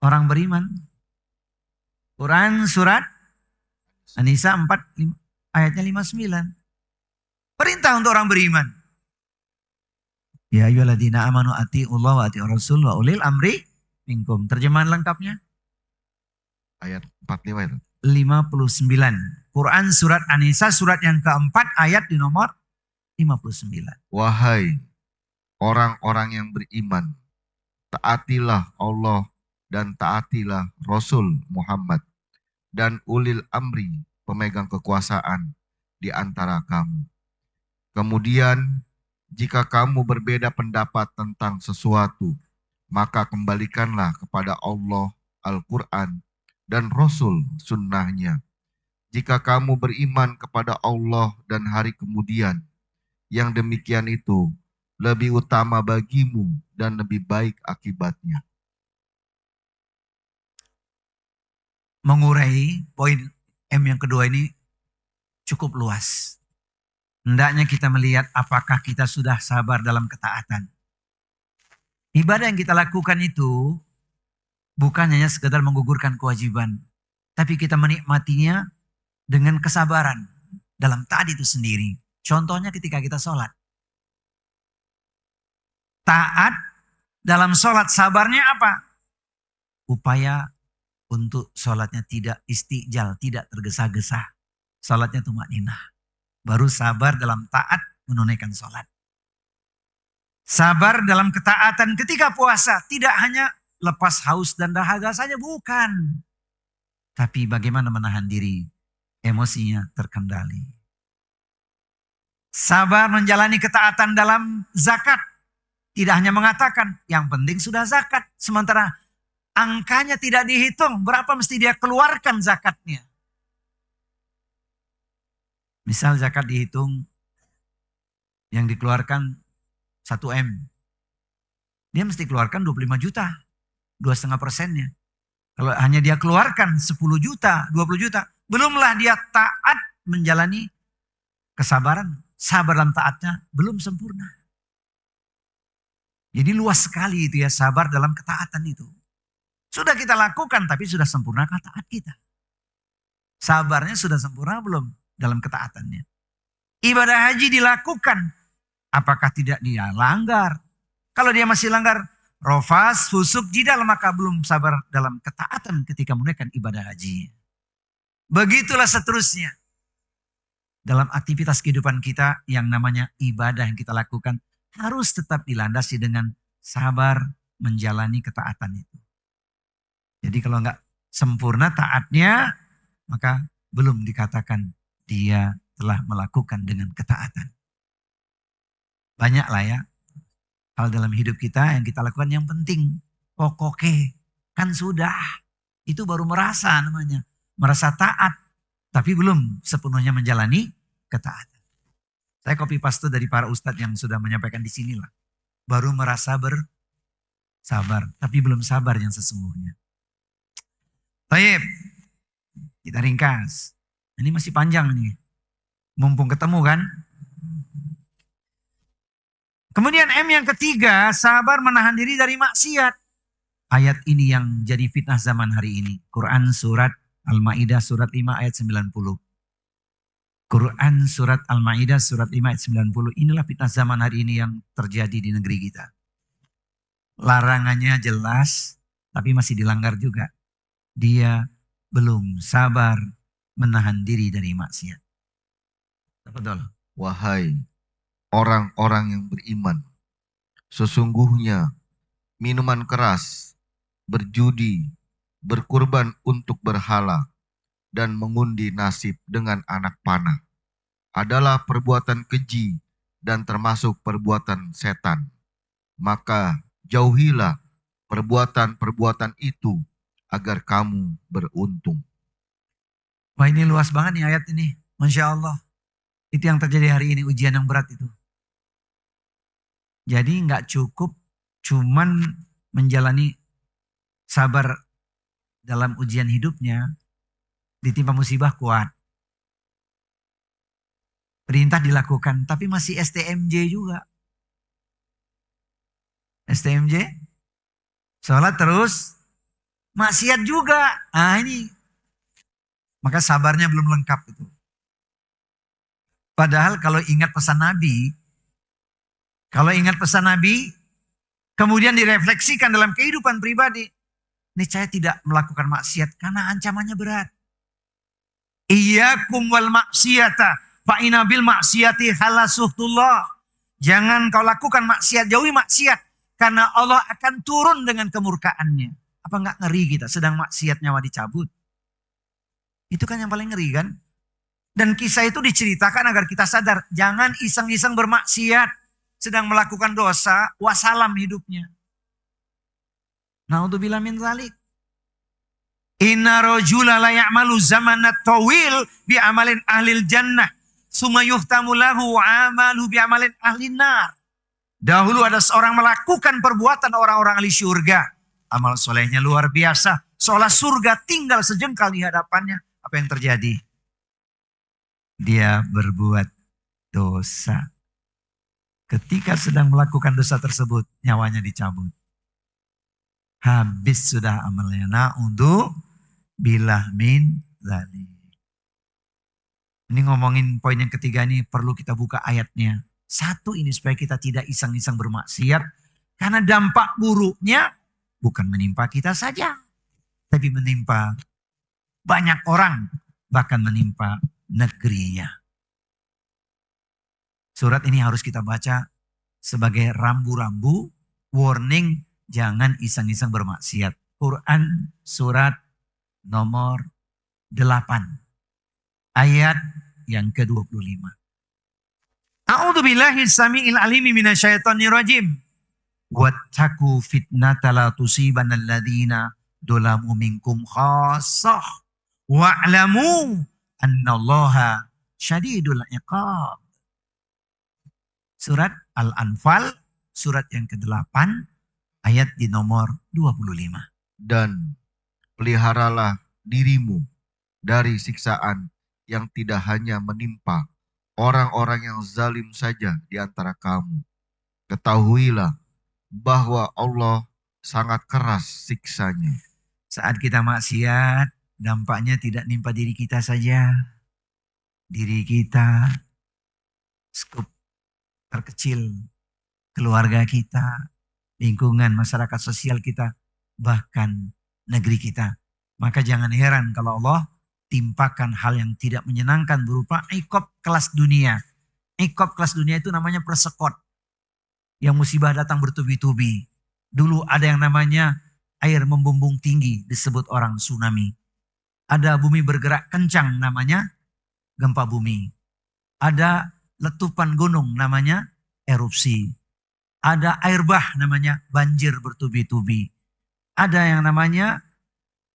Orang beriman. Quran surat An-Nisa 4 ayatnya 59. Perintah untuk orang beriman. Ya ayyuhalladzina amanu atiiullah wa atiiur rasul wa ulil amri minkum. Terjemahan lengkapnya. Ayat 45 itu. 59. Quran surat An-Nisa surat yang keempat ayat di nomor 59. Wahai orang-orang yang beriman, taatilah Allah dan taatilah Rasul Muhammad dan ulil amri, pemegang kekuasaan di antara kamu. Kemudian, jika kamu berbeda pendapat tentang sesuatu, maka kembalikanlah kepada Allah, Al-Quran, dan Rasul sunnahnya. Jika kamu beriman kepada Allah dan hari kemudian, yang demikian itu lebih utama bagimu dan lebih baik akibatnya. Mengurai poin M yang kedua ini cukup luas. Hendaknya kita melihat apakah kita sudah sabar dalam ketaatan. Ibadah yang kita lakukan itu bukan hanya sekedar menggugurkan kewajiban, tapi kita menikmatinya dengan kesabaran dalam taat itu sendiri. Contohnya ketika kita sholat. Taat dalam sholat, sabarnya apa? Upaya untuk sholatnya tidak istiqjal, tidak tergesa-gesa. Sholatnya tumakninah. Baru sabar dalam taat menunaikan sholat. Sabar dalam ketaatan ketika puasa. Tidak hanya lepas haus dan dahaga saja, bukan. Tapi bagaimana menahan diri, emosinya terkendali. Sabar menjalani ketaatan dalam zakat. Tidak hanya mengatakan, yang penting sudah zakat. Sementara angkanya tidak dihitung, berapa mesti dia keluarkan zakatnya. Misal zakat dihitung, yang dikeluarkan 1 M. Dia mesti keluarkan 25 juta, 2,5%-nya. Kalau hanya dia keluarkan 10 juta, 20 juta, belumlah dia taat menjalani kesabaran. Sabar dalam taatnya belum sempurna. Jadi luas sekali itu ya, sabar dalam ketaatan itu. Sudah kita lakukan tapi sudah sempurnakah taat kita? Sabarnya sudah sempurna belum dalam ketaatannya? Ibadah haji dilakukan, apakah tidak dia langgar? Kalau dia masih langgar, rofas, fusuk, jidal, maka belum sabar dalam ketaatan ketika menunaikan ibadah haji. Begitulah seterusnya. Dalam aktivitas kehidupan kita yang namanya ibadah yang kita lakukan harus tetap dilandasi dengan sabar menjalani ketaatan itu. Jadi kalau enggak sempurna taatnya, maka belum dikatakan dia telah melakukan dengan ketaatan. Banyaklah ya hal dalam hidup kita yang kita lakukan yang penting. Pokoknya kan sudah. Itu baru merasa namanya. Merasa taat. Tapi belum sepenuhnya menjalani ketaatan. Saya copy paste dari para ustadz yang sudah menyampaikan di sinilah. Baru merasa bersabar. Tapi belum sabar yang sesungguhnya. Baik. Kita ringkas. Ini masih panjang nih. Mumpung ketemu kan. Kemudian M yang ketiga, sabar menahan diri dari maksiat. Ayat ini yang jadi fitnah zaman hari ini. Quran surat Al-Ma'idah surat 5 ayat 90. Quran surat Al-Ma'idah surat 5 ayat 90. Inilah fitnah zaman hari ini yang terjadi di negeri kita. Larangannya jelas, tapi masih dilanggar juga. Dia belum sabar menahan diri dari maksiat. Betul. Wahai orang-orang yang beriman, sesungguhnya minuman keras, berjudi, berkurban untuk berhala, dan mengundi nasib dengan anak panah adalah perbuatan keji dan termasuk perbuatan setan. Maka jauhilah perbuatan-perbuatan itu agar kamu beruntung. Wah, ini luas banget nih ayat ini. Masya Allah. Itu yang terjadi hari ini, ujian yang berat itu. Jadi nggak cukup cuman menjalani sabar dalam ujian hidupnya, ditimpa musibah kuat. Perintah dilakukan, tapi masih STMJ juga. STMJ, sholat terus, maksiat juga. Ah ini, maka sabarnya belum lengkap itu. Padahal kalau ingat pesan Nabi, kemudian direfleksikan dalam kehidupan pribadi, niscaya tidak melakukan maksiat karena ancamannya berat. Iyyakum wal maksiata fa inna bil maksiati halasuhtullah. Jangan kau lakukan maksiat, jauhi maksiat. Karena Allah akan turun dengan kemurkaannya. Apa nggak ngeri kita sedang maksiat nyawa dicabut? Itu kan yang paling ngeri kan? Dan kisah itu diceritakan agar kita sadar. Jangan iseng-iseng bermaksiat. Sedang melakukan dosa, wassalam hidupnya. Naudzubillah min dzalik. Inna rajula la ya'malu zamanat tawil bi amalin ahlil jannah. Summa yuhtamu lahu amalu bi amalin ahlin nar. Dahulu ada seorang melakukan perbuatan orang-orang ahli surga. Amal solehnya luar biasa. Seolah surga tinggal sejengkal di hadapannya. Apa yang terjadi? Dia berbuat dosa. Ketika sedang melakukan dosa tersebut, nyawanya dicabut. Habis sudah amalnya. Na'udzubillah min dzalik. Ini ngomongin poin yang ketiga ini perlu kita buka ayatnya. Satu ini supaya kita tidak iseng-iseng bermaksiat. Karena dampak buruknya bukan menimpa kita saja. Tapi menimpa banyak orang. Bahkan menimpa negerinya. Surat ini harus kita baca sebagai rambu-rambu. Warning, jangan iseng-iseng bermaksiat. Quran surat nomor 8. Ayat yang ke-25. A'udzubillahi samiil alimi minasyaitonir rajim. Wattaqu fitnata la tusibanal ladzina dzalamu minkum khassah. Wa'lamu annallaha syadidul iqab. Surat Al-Anfal, surat yang ke-8, ayat di nomor 25. Dan peliharalah dirimu dari siksaan yang tidak hanya menimpa orang-orang yang zalim saja di antara kamu. Ketahuilah bahwa Allah sangat keras siksanya. Saat kita maksiat, dampaknya tidak nimpa diri kita saja. Diri kita, skup terkecil, keluarga kita, lingkungan, masyarakat sosial kita, bahkan negeri kita. Maka jangan heran kalau Allah timpakan hal yang tidak menyenangkan berupa iqab kelas dunia. Iqab kelas dunia itu namanya persekot. Yang musibah datang bertubi-tubi. Dulu ada yang namanya air membumbung tinggi disebut orang tsunami. Ada bumi bergerak kencang namanya gempa bumi. Ada letupan gunung namanya erupsi. Ada air bah namanya banjir bertubi-tubi. Ada yang namanya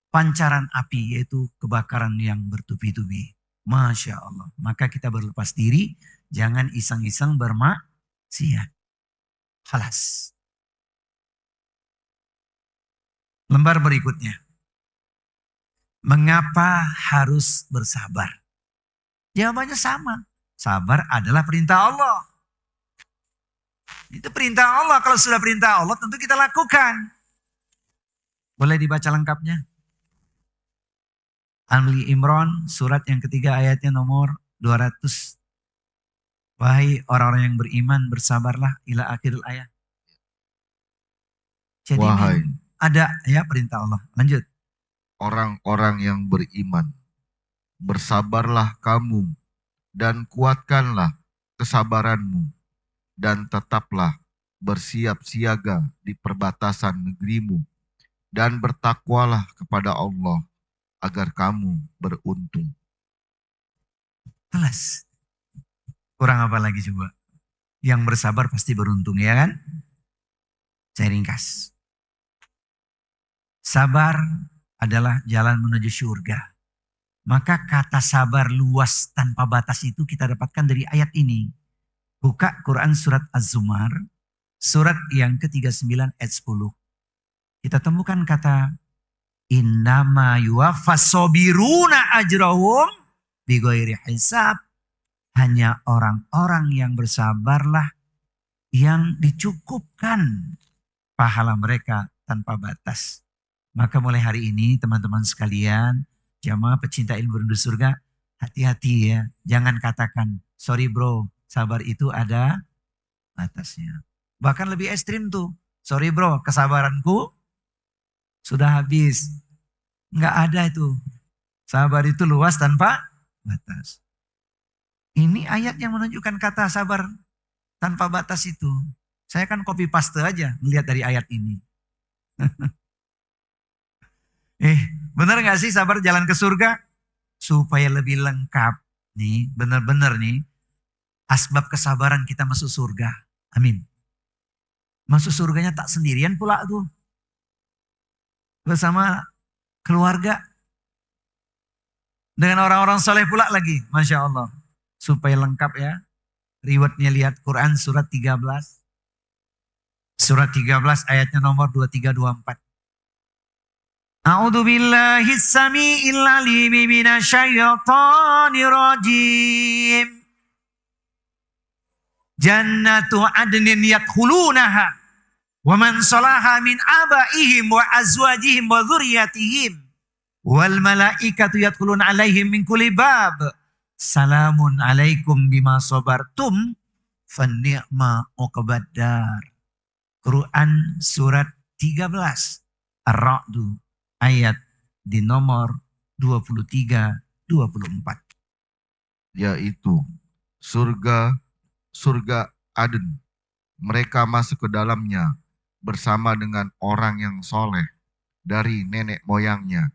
pancaran api yaitu kebakaran yang bertubi-tubi. Masya Allah. Maka kita berlepas diri. Jangan iseng-iseng bermaksiat. Khalas. Lembar berikutnya. Mengapa harus bersabar? Jawabannya sama. Sabar adalah perintah Allah. Itu perintah Allah. Kalau sudah perintah Allah tentu kita lakukan. Boleh dibaca lengkapnya? Ali Imran surat yang ketiga ayatnya nomor 200. Wahai orang-orang yang beriman bersabarlah ila akhir ayat. Jadi Wahai ada ya perintah Allah. Lanjut. orang-orang yang beriman, bersabarlah kamu dan kuatkanlah kesabaranmu dan tetaplah bersiap siaga di perbatasan negerimu dan bertakwalah kepada Allah agar kamu beruntung. Kelas. Kurang apa lagi coba? Yang bersabar pasti beruntung ya kan? Saya ringkas. Sabar adalah jalan menuju surga. Maka kata sabar luas tanpa batas itu kita dapatkan dari ayat ini. Buka Quran surat Az-Zumar, surat yang ke-39 ayat 10. Kita temukan kata innama yuwaffas sabiruna ajrahum bighairi hisab. Hanya orang-orang yang bersabarlah yang dicukupkan pahala mereka tanpa batas. Maka mulai hari ini teman-teman sekalian, jamaah pecinta ilmu rindu surga, hati-hati ya. Jangan katakan, sorry bro, sabar itu ada batasnya. Bahkan lebih ekstrim tuh, sorry bro, kesabaranku sudah habis. Enggak ada itu. Sabar itu luas tanpa batas. Ini ayat yang menunjukkan kata sabar Tanpa batas itu. Saya kan copy paste aja melihat dari ayat ini. Benar gak sih sabar jalan ke surga? Supaya lebih lengkap nih, benar-benar nih, asbab kesabaran kita masuk surga. Amin. Masuk surganya tak sendirian pula tuh. Bersama keluarga. Dengan orang-orang soleh pula lagi. Masya Allah. Supaya lengkap ya. Rewardnya lihat Quran surat 13. Surat 13 ayatnya nomor 23-24. A'udzu billahi samii'il 'aliim minasyaitonir rajim. Jannatu 'adnin yadkhulunaha wa man salaha min abaihim wa azwajihim wa dzurriyyatihim wal malaikatu yadkhuluna 'alaihim min kulli bab. Salamun 'alaikum bima sabartum fanni'ma uqbaddar. Quran surat 13 Ar-Ra'd ayat di nomor 23-24. Yaitu surga Aden. Mereka masuk ke dalamnya bersama dengan orang yang soleh dari nenek moyangnya,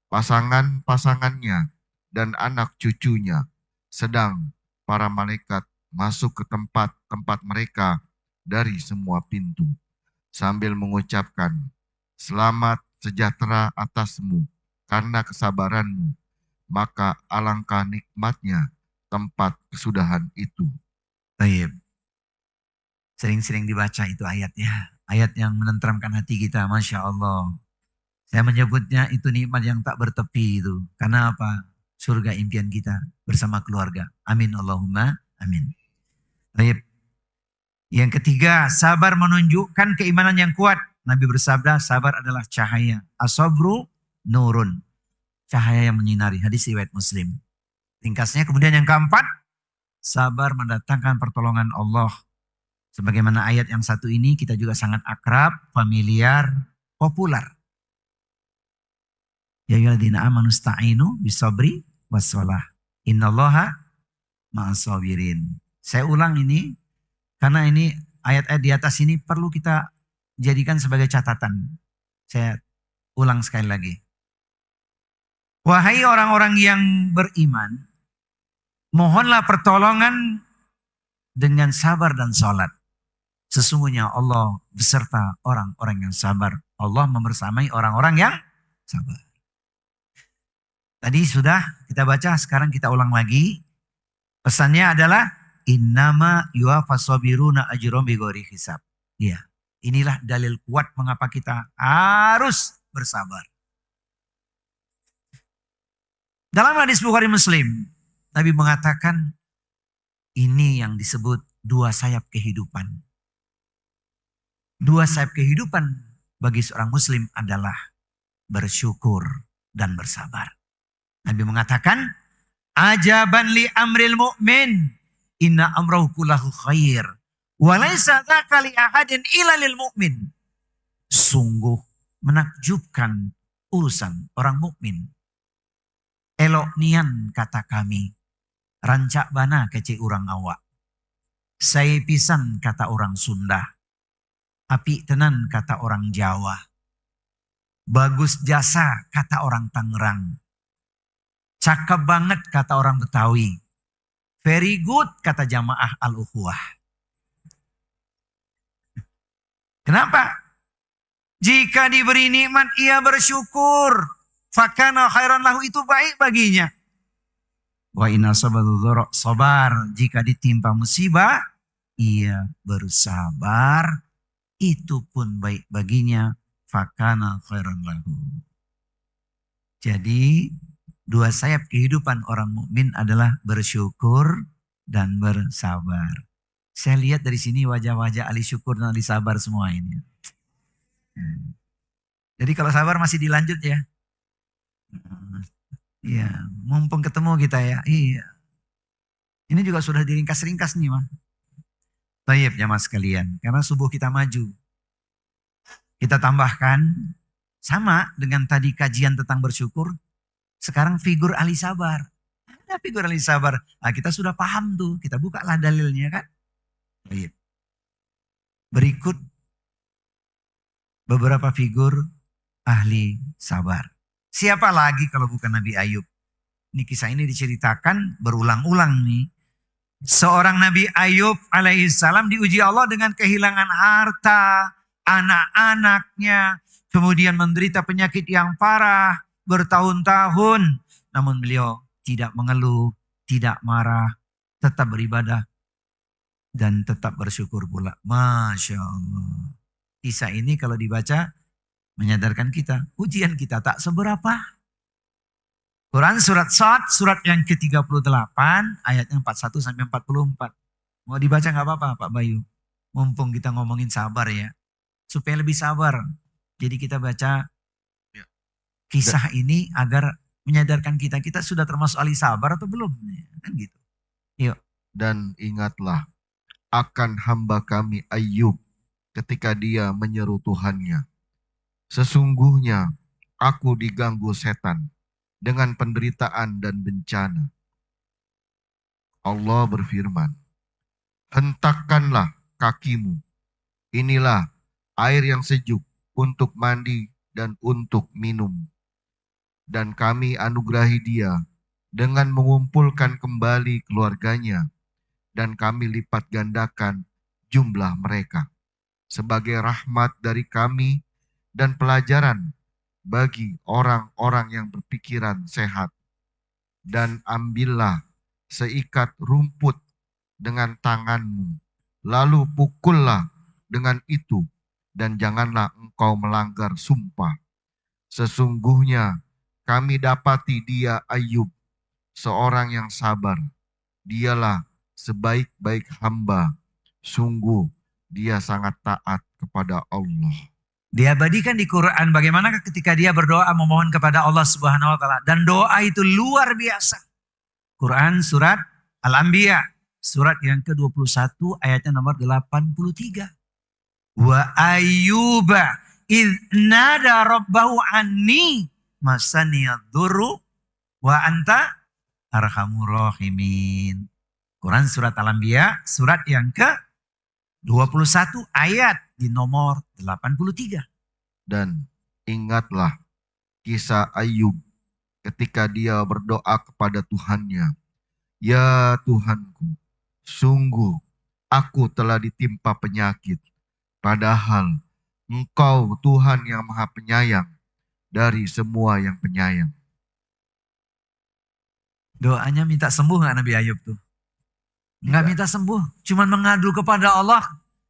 pasangan-pasangannya, dan anak cucunya. Sedang para malaikat masuk ke tempat-tempat mereka dari semua pintu sambil mengucapkan, selamat sejahtera atasmu karena kesabaranmu, maka alangkah nikmatnya tempat kesudahan itu. Baik. Sering-sering dibaca itu ayatnya. Ayat yang menenteramkan hati kita, Masya Allah. Saya menyebutnya itu nikmat yang tak bertepi itu. Karena apa? Surga impian kita bersama keluarga. Amin Allahumma amin. Baik. Yang ketiga, sabar menunjukkan keimanan yang kuat. Nabi bersabda, sabar adalah cahaya. As-sabru nurun. Cahaya yang menyinari. Hadis riwayat Muslim. Ringkasnya kemudian yang keempat, sabar mendatangkan pertolongan Allah. Sebagaimana ayat yang satu ini kita juga sangat akrab, familiar, populer. Ya ayyuhalladzina amanu sta'inu bisabri wassalah. Innallaha ma'as-sabirin. Saya ulang ini karena ini ayat-ayat di atas ini perlu kita jadikan sebagai catatan. Saya ulang sekali lagi. Wahai orang-orang yang beriman, mohonlah pertolongan dengan sabar dan sholat. Sesungguhnya Allah beserta orang-orang yang sabar. Allah membersamai orang-orang yang sabar. Tadi sudah kita baca, sekarang kita ulang lagi. Pesannya adalah innama yuwaffas sabiruna ajrahum bighairi hisab. Iya. Inilah dalil kuat mengapa kita harus bersabar. Dalam hadis Bukhari Muslim, Nabi mengatakan ini yang disebut dua sayap kehidupan. Dua sayap kehidupan bagi seorang muslim adalah bersyukur dan bersabar. Nabi mengatakan, ajaban li amril mu'min, inna amrahu kullahu khair. Walaysa dzaka li ahadin illa lil mu'min. Sungguh menakjubkan urusan orang mukmin. Elok nian kata kami, rancak bana kece urang awak. Saya pisan kata orang Sunda. Api tenan kata orang Jawa. Bagus jasa kata orang Tangerang. Cakep banget kata orang Betawi. Very good kata jamaah al-ukhuwah. Kenapa? Jika diberi nikmat ia bersyukur. Fakana khairan lahu, itu baik baginya. Wa inna sabar, jika ditimpa musibah ia bersabar, itu pun baik baginya. Fakana khairan lahu. Jadi dua sayap kehidupan orang mukmin adalah bersyukur dan bersabar. Saya lihat dari sini wajah-wajah ahli syukur dan ahli sabar semua ini. Jadi kalau sabar masih dilanjut ya. Iya, mumpung ketemu kita ya. Iya. Ini juga sudah diringkas-ringkas nih, Mah. Baik, jamaah sekalian, karena subuh kita maju. Kita tambahkan sama dengan tadi kajian tentang bersyukur, sekarang figur ahli sabar. Ada figur ahli sabar. Nah, kita sudah paham tuh, kita bukalah dalilnya kan. Baik. Berikut beberapa figur ahli sabar. Siapa lagi kalau bukan Nabi Ayub? Ini kisah ini diceritakan berulang-ulang nih. Seorang Nabi Ayub alaihissalam diuji Allah dengan kehilangan harta, anak-anaknya, kemudian menderita penyakit yang parah bertahun-tahun. Namun beliau tidak mengeluh, tidak marah, tetap beribadah dan tetap bersyukur pula. Masya Allah. Kisah ini kalau dibaca menyadarkan kita, ujian kita tak seberapa. Quran surat Sad, surat yang ke-38, ayatnya 41 sampai 44. Mau dibaca nggak apa-apa Pak Bayu? Mumpung kita ngomongin sabar ya. Supaya lebih sabar. Jadi kita baca kisah ini agar menyadarkan kita, kita sudah termasuk ahli sabar atau belum? Kan gitu. Yuk. Dan ingatlah akan hamba kami Ayub ketika dia menyeru Tuhannya. Sesungguhnya aku diganggu setan dengan penderitaan dan bencana. Allah berfirman, hentakkanlah kakimu. Inilah air yang sejuk untuk mandi dan untuk minum. Dan kami anugerahi dia dengan mengumpulkan kembali keluarganya. Dan kami lipat gandakan jumlah mereka. Sebagai rahmat dari kami dan pelajaran bagi orang-orang yang berpikiran sehat. Dan ambillah seikat rumput dengan tanganmu, lalu pukullah dengan itu, dan janganlah engkau melanggar sumpah. Sesungguhnya kami dapati dia Ayub, seorang yang sabar. Dialah sebaik-baik hamba, sungguh dia sangat taat kepada Allah. Diabadikan di Quran bagaimana ketika dia berdoa memohon kepada Allah Subhanahu wa taala, dan doa itu luar biasa. Quran surat Al-Anbiya surat yang ke-21 ayatnya nomor 83. Wa ayyuba idz nada rabbahu anni masaniyadurru wa anta arhamur rahimin. Quran surat Al-Anbiya surat yang ke-21 ayat di nomor 83. Dan ingatlah kisah Ayub ketika dia berdoa kepada Tuhannya. Ya Tuhanku, sungguh aku telah ditimpa penyakit. Padahal Engkau Tuhan yang Maha Penyayang dari semua yang penyayang. Doanya minta sembuh gak Nabi Ayub tuh? Nggak minta sembuh, cuman mengadu kepada Allah.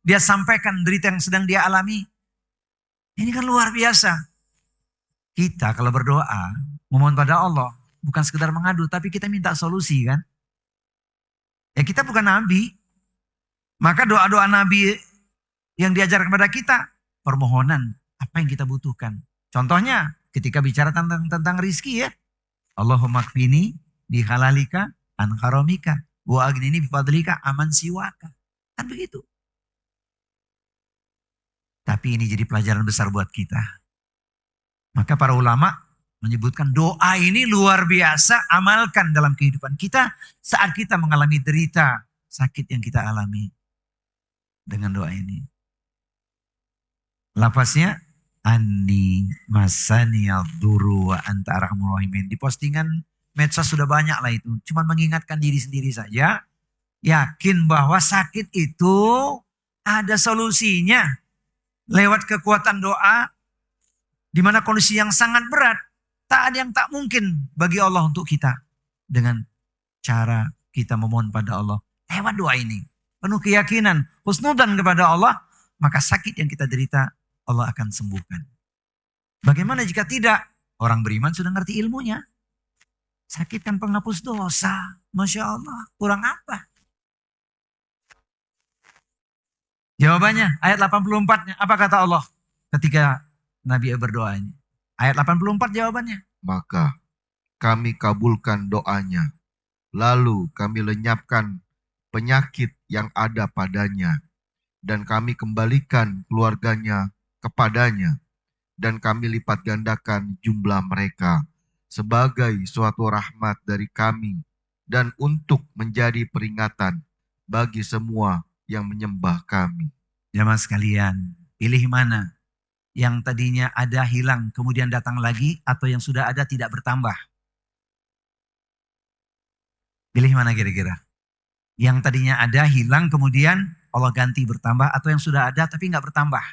Dia sampaikan derita yang sedang dia alami. Ini kan luar biasa. Kita kalau berdoa, memohon pada Allah, bukan sekedar mengadu, tapi kita minta solusi kan. Ya kita bukan nabi. Maka doa-doa nabi yang diajarkan kepada kita, permohonan apa yang kita butuhkan. Contohnya ketika bicara tentang rizki ya. Allahumma kfini bihalalika an haramika wa agnini bifadlika aman siwaka. Kan begitu. Tapi ini jadi pelajaran besar buat kita. Maka para ulama menyebutkan doa ini luar biasa, amalkan dalam kehidupan kita saat kita mengalami derita, sakit yang kita alami. Dengan doa ini. Lafaznya, Anni masani al-duru wa anta arhamur rahimin. Di postingan medsos sudah banyak lah itu. Cuman mengingatkan diri sendiri saja. Yakin bahwa sakit itu ada solusinya. Lewat kekuatan doa, di mana kondisi yang sangat berat, tak ada yang tak mungkin bagi Allah untuk kita. Dengan cara kita memohon pada Allah, lewat doa ini. Penuh keyakinan, husnudzan kepada Allah, maka sakit yang kita derita, Allah akan sembuhkan. Bagaimana jika tidak? Orang beriman sudah ngerti ilmunya. Sakit kan penghapus dosa. Masya Allah, kurang apa? Jawabannya ayat 84-nya. Apa kata Allah ketika Nabi berdoa ini? Ayat 84 jawabannya. Maka kami kabulkan doanya. Lalu kami lenyapkan penyakit yang ada padanya. Dan kami kembalikan keluarganya kepadanya. Dan kami lipat gandakan jumlah mereka. Sebagai suatu rahmat dari kami. Dan untuk menjadi peringatan bagi semua yang menyembah kami. Jamaah sekalian, pilih mana? Yang tadinya ada hilang kemudian datang lagi, atau yang sudah ada tidak bertambah? Pilih mana kira-kira? Yang tadinya ada hilang kemudian Allah ganti bertambah, atau yang sudah ada tapi nggak bertambah?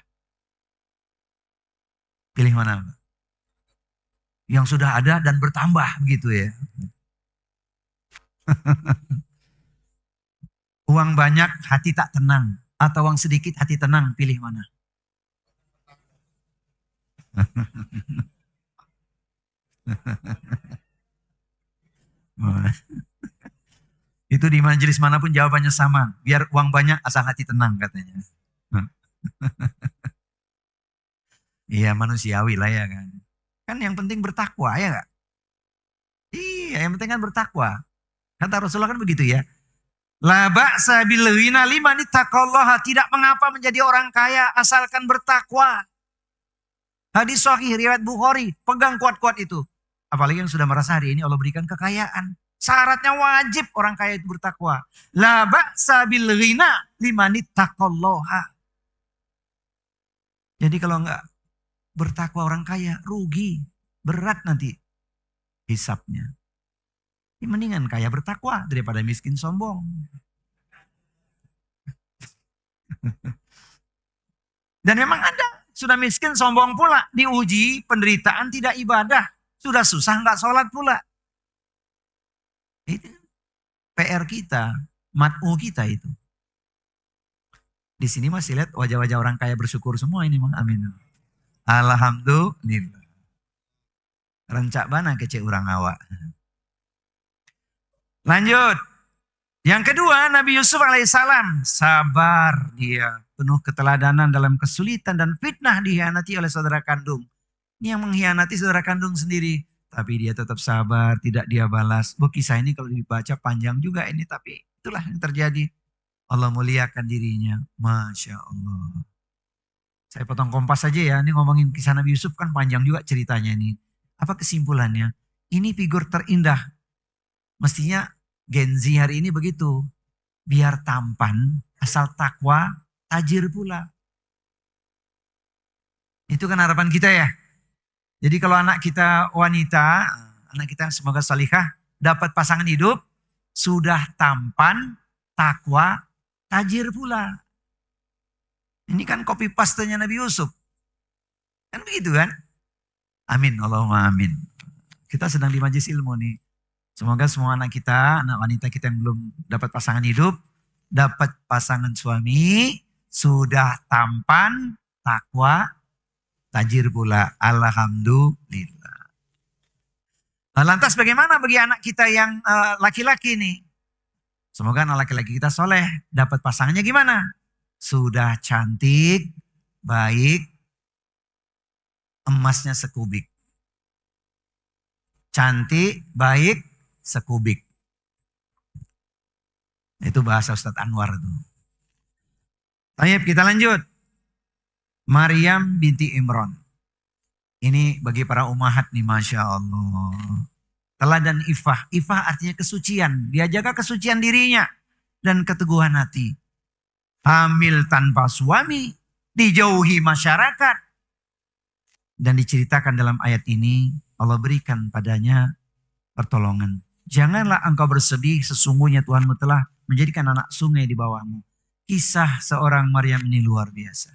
Pilih mana? Yang sudah ada dan bertambah begitu ya. Uang banyak hati tak tenang, atau uang sedikit hati tenang, pilih mana? Itu di majelis manapun jawabannya sama. Biar uang banyak asal hati tenang katanya. Iya manusiawi lah ya kan. Kan yang penting bertakwa ya gak? Iya yang penting kan bertakwa. Kata Rasulullah kan begitu ya. La ba'sa bil ghina liman ittaqallaha. Tidak mengapa menjadi orang kaya asalkan bertakwa. Hadis sahih riwayat Bukhari. Pegang kuat-kuat itu. Apalagi yang sudah merasa hari ini Allah berikan kekayaan. Syaratnya wajib orang kaya itu bertakwa. La ba'sa bil ghina liman ittaqallaha. Jadi kalau enggak bertakwa orang kaya, rugi. Berat nanti hisapnya. Ini mendingan kaya bertakwa daripada miskin sombong. Dan memang ada. Sudah miskin sombong pula. Diuji penderitaan tidak ibadah. Sudah susah nggak sholat pula. Itu PR kita. Mat'u kita itu. Di sini masih lihat wajah-wajah orang kaya bersyukur semua ini. Amin. Alhamdulillah. Rencak bana kece orang awak. Lanjut. Yang kedua, Nabi Yusuf alaihissalam sabar dia, penuh keteladanan dalam kesulitan dan fitnah dihianati oleh saudara kandung. Ini yang mengkhianati saudara kandung sendiri, tapi dia tetap sabar, tidak dia balas. Kisah ini kalau dibaca panjang juga ini, tapi itulah yang terjadi. Allah muliakan dirinya, Masya Allah. Saya potong kompas saja ya, ini ngomongin kisah Nabi Yusuf kan panjang juga ceritanya ini. Apa kesimpulannya? Ini figur terindah. Mestinya Gen Z hari ini begitu. Biar tampan, asal takwa, tajir pula. Itu kan harapan kita ya. Jadi kalau anak kita wanita, anak kita semoga salihah, dapat pasangan hidup, sudah tampan, takwa, tajir pula. Ini kan copy paste-nya Nabi Yusuf. Kan begitu kan? Amin, Allahumma amin. Kita sedang di majelis ilmu nih. Semoga semua anak kita, anak wanita kita yang belum dapat pasangan hidup, dapat pasangan suami, sudah tampan, takwa, tajir pula. Alhamdulillah. Lantas bagaimana bagi anak kita yang laki-laki nih? Semoga anak laki-laki kita soleh, dapat pasangannya gimana? Sudah cantik, baik, emasnya sekubik. Cantik, baik, sekubik. Itu bahasa Ustadz Anwar tuh. Baik, kita lanjut. Maryam binti Imran. Ini bagi para ummahat nih, Masya Allah. Teladan ifah. Ifah artinya kesucian. Dia jaga kesucian dirinya dan keteguhan hati. Hamil tanpa suami, dijauhi masyarakat. Dan diceritakan dalam ayat ini, Allah berikan padanya pertolongan. Janganlah engkau bersedih, sesungguhnya Tuhanmu telah menjadikan anak sungai di bawahmu. Kisah seorang Maryam ini luar biasa.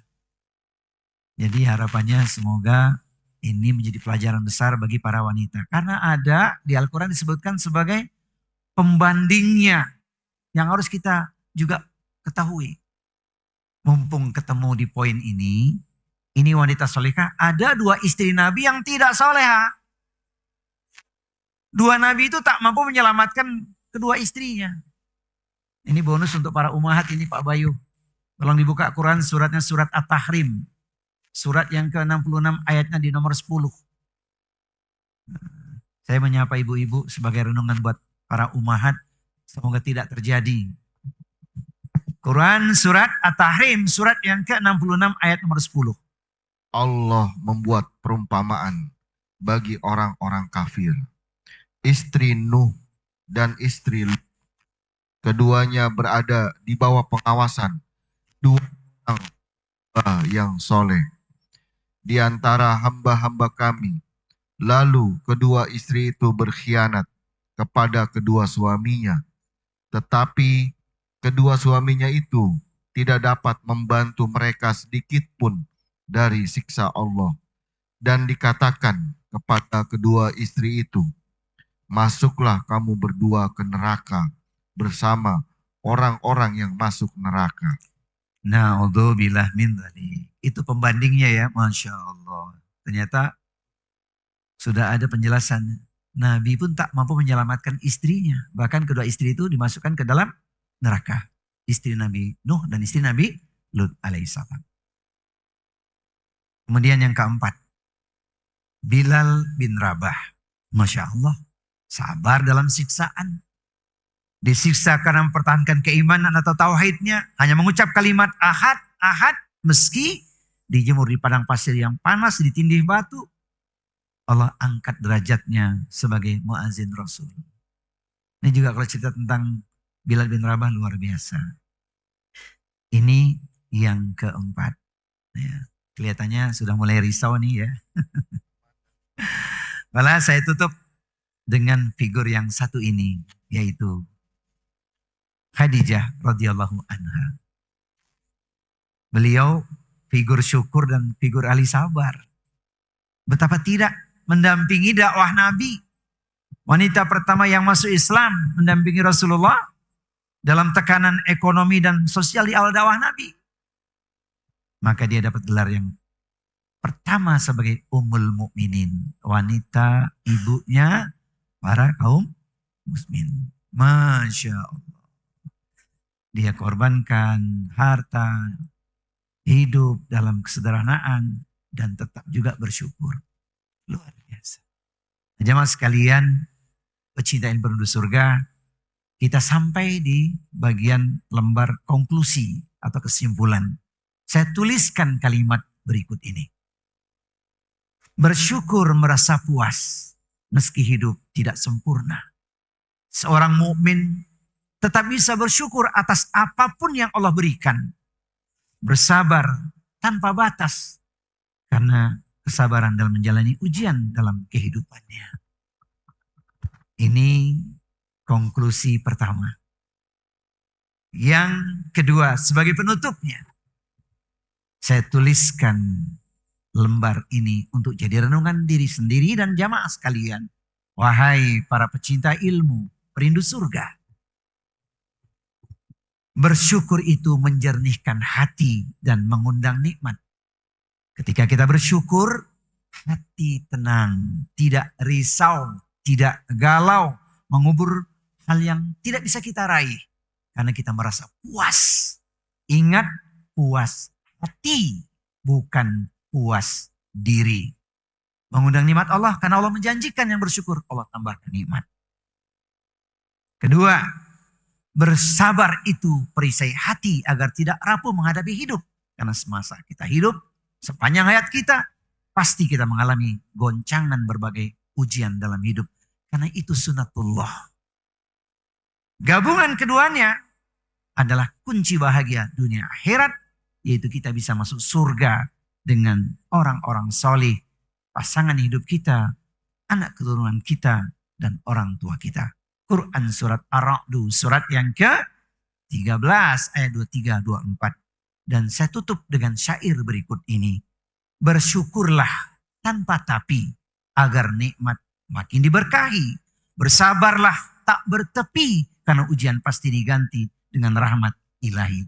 Jadi harapannya semoga ini menjadi pelajaran besar bagi para wanita. Karena ada di Al-Quran disebutkan sebagai pembandingnya yang harus kita juga ketahui. Mumpung ketemu di poin ini wanita solehah, ada dua istri Nabi yang tidak solehah. Dua nabi itu tak mampu menyelamatkan kedua istrinya. Ini bonus untuk para ummahat ini Pak Bayu. Tolong dibuka Quran suratnya surat At-Tahrim. Surat yang ke-66 ayatnya di nomor 10. Saya menyapa ibu-ibu sebagai renungan buat para ummahat. Semoga tidak terjadi. Quran surat At-Tahrim surat yang ke-66 ayat nomor 10. Allah membuat perumpamaan bagi orang-orang kafir. Istri Nuh dan istri Lut, keduanya berada di bawah pengawasan dua hamba yang soleh di antara hamba-hamba kami. Lalu kedua istri itu berkhianat kepada kedua suaminya. Tetapi kedua suaminya itu tidak dapat membantu mereka sedikit pun dari siksa Allah. Dan dikatakan kepada kedua istri itu, masuklah kamu berdua ke neraka bersama orang-orang yang masuk neraka. Na'udzubillah min dzalik. Itu pembandingnya ya, Masya Allah. Ternyata sudah ada penjelasan. Nabi pun tak mampu menyelamatkan istrinya. Bahkan kedua istri itu dimasukkan ke dalam neraka. Istri Nabi Nuh dan istri Nabi Lut alaihissalam. Kemudian yang keempat, Bilal bin Rabah. Masya Allah, sabar dalam siksaan. Disiksa karena mempertahankan keimanan atau tauhidnya. Hanya mengucap kalimat ahad, ahad. Meski dijemur di padang pasir yang panas, ditindih batu. Allah angkat derajatnya sebagai muazin Rasul. Ini juga kalau cerita tentang Bilal bin Rabah luar biasa. Ini yang keempat. Ya, kelihatannya sudah mulai risau nih ya. Malah saya tutup dengan figur yang satu ini, yaitu Khadijah radhiyallahu anha. Beliau figur syukur dan figur ahli sabar. Betapa tidak mendampingi dakwah Nabi. Wanita pertama yang masuk Islam mendampingi Rasulullah dalam tekanan ekonomi dan sosial di awal dakwah Nabi. Maka dia dapat gelar yang pertama sebagai Ummul Mukminin, wanita ibunya para kaum muslimin. Masya Allah. Dia korbankan harta, hidup dalam kesederhanaan, dan tetap juga bersyukur. Luar biasa. Jemaah sekalian, pecinta ilmu penduduk surga, kita sampai di bagian lembar konklusi atau kesimpulan. Saya tuliskan kalimat berikut ini. Bersyukur merasa puas meski hidup tidak sempurna. Seorang mukmin tetap bisa bersyukur atas apapun yang Allah berikan. Bersabar tanpa batas. Karena kesabaran dalam menjalani ujian dalam kehidupannya. Ini konklusi pertama. Yang kedua, sebagai penutupnya. Saya tuliskan lembar ini untuk jadi renungan diri sendiri dan jamaah sekalian. Wahai para pecinta ilmu, perindu surga. Bersyukur itu menjernihkan hati dan mengundang nikmat. Ketika kita bersyukur, hati tenang, tidak risau, tidak galau, mengubur hal yang tidak bisa kita raih. Karena kita merasa puas. Ingat, puas hati, bukan puas diri. Mengundang nikmat Allah, karena Allah menjanjikan yang bersyukur, Allah tambahkan nikmat. Kedua, bersabar itu perisai hati agar tidak rapuh menghadapi hidup. Karena semasa kita hidup, sepanjang hayat kita, pasti kita mengalami goncangan berbagai ujian dalam hidup. Karena itu sunatullah. Gabungan keduanya adalah kunci bahagia dunia akhirat. Yaitu kita bisa masuk surga dengan orang-orang soleh. Pasangan hidup kita, anak keturunan kita, dan orang tua kita. Quran surat Ar-Ra'd, surat yang ke-13 ayat 23-24. Dan saya tutup dengan syair berikut ini. Bersyukurlah tanpa tapi agar nikmat makin diberkahi. Bersabarlah tak bertepi karena ujian pasti diganti dengan rahmat ilahi.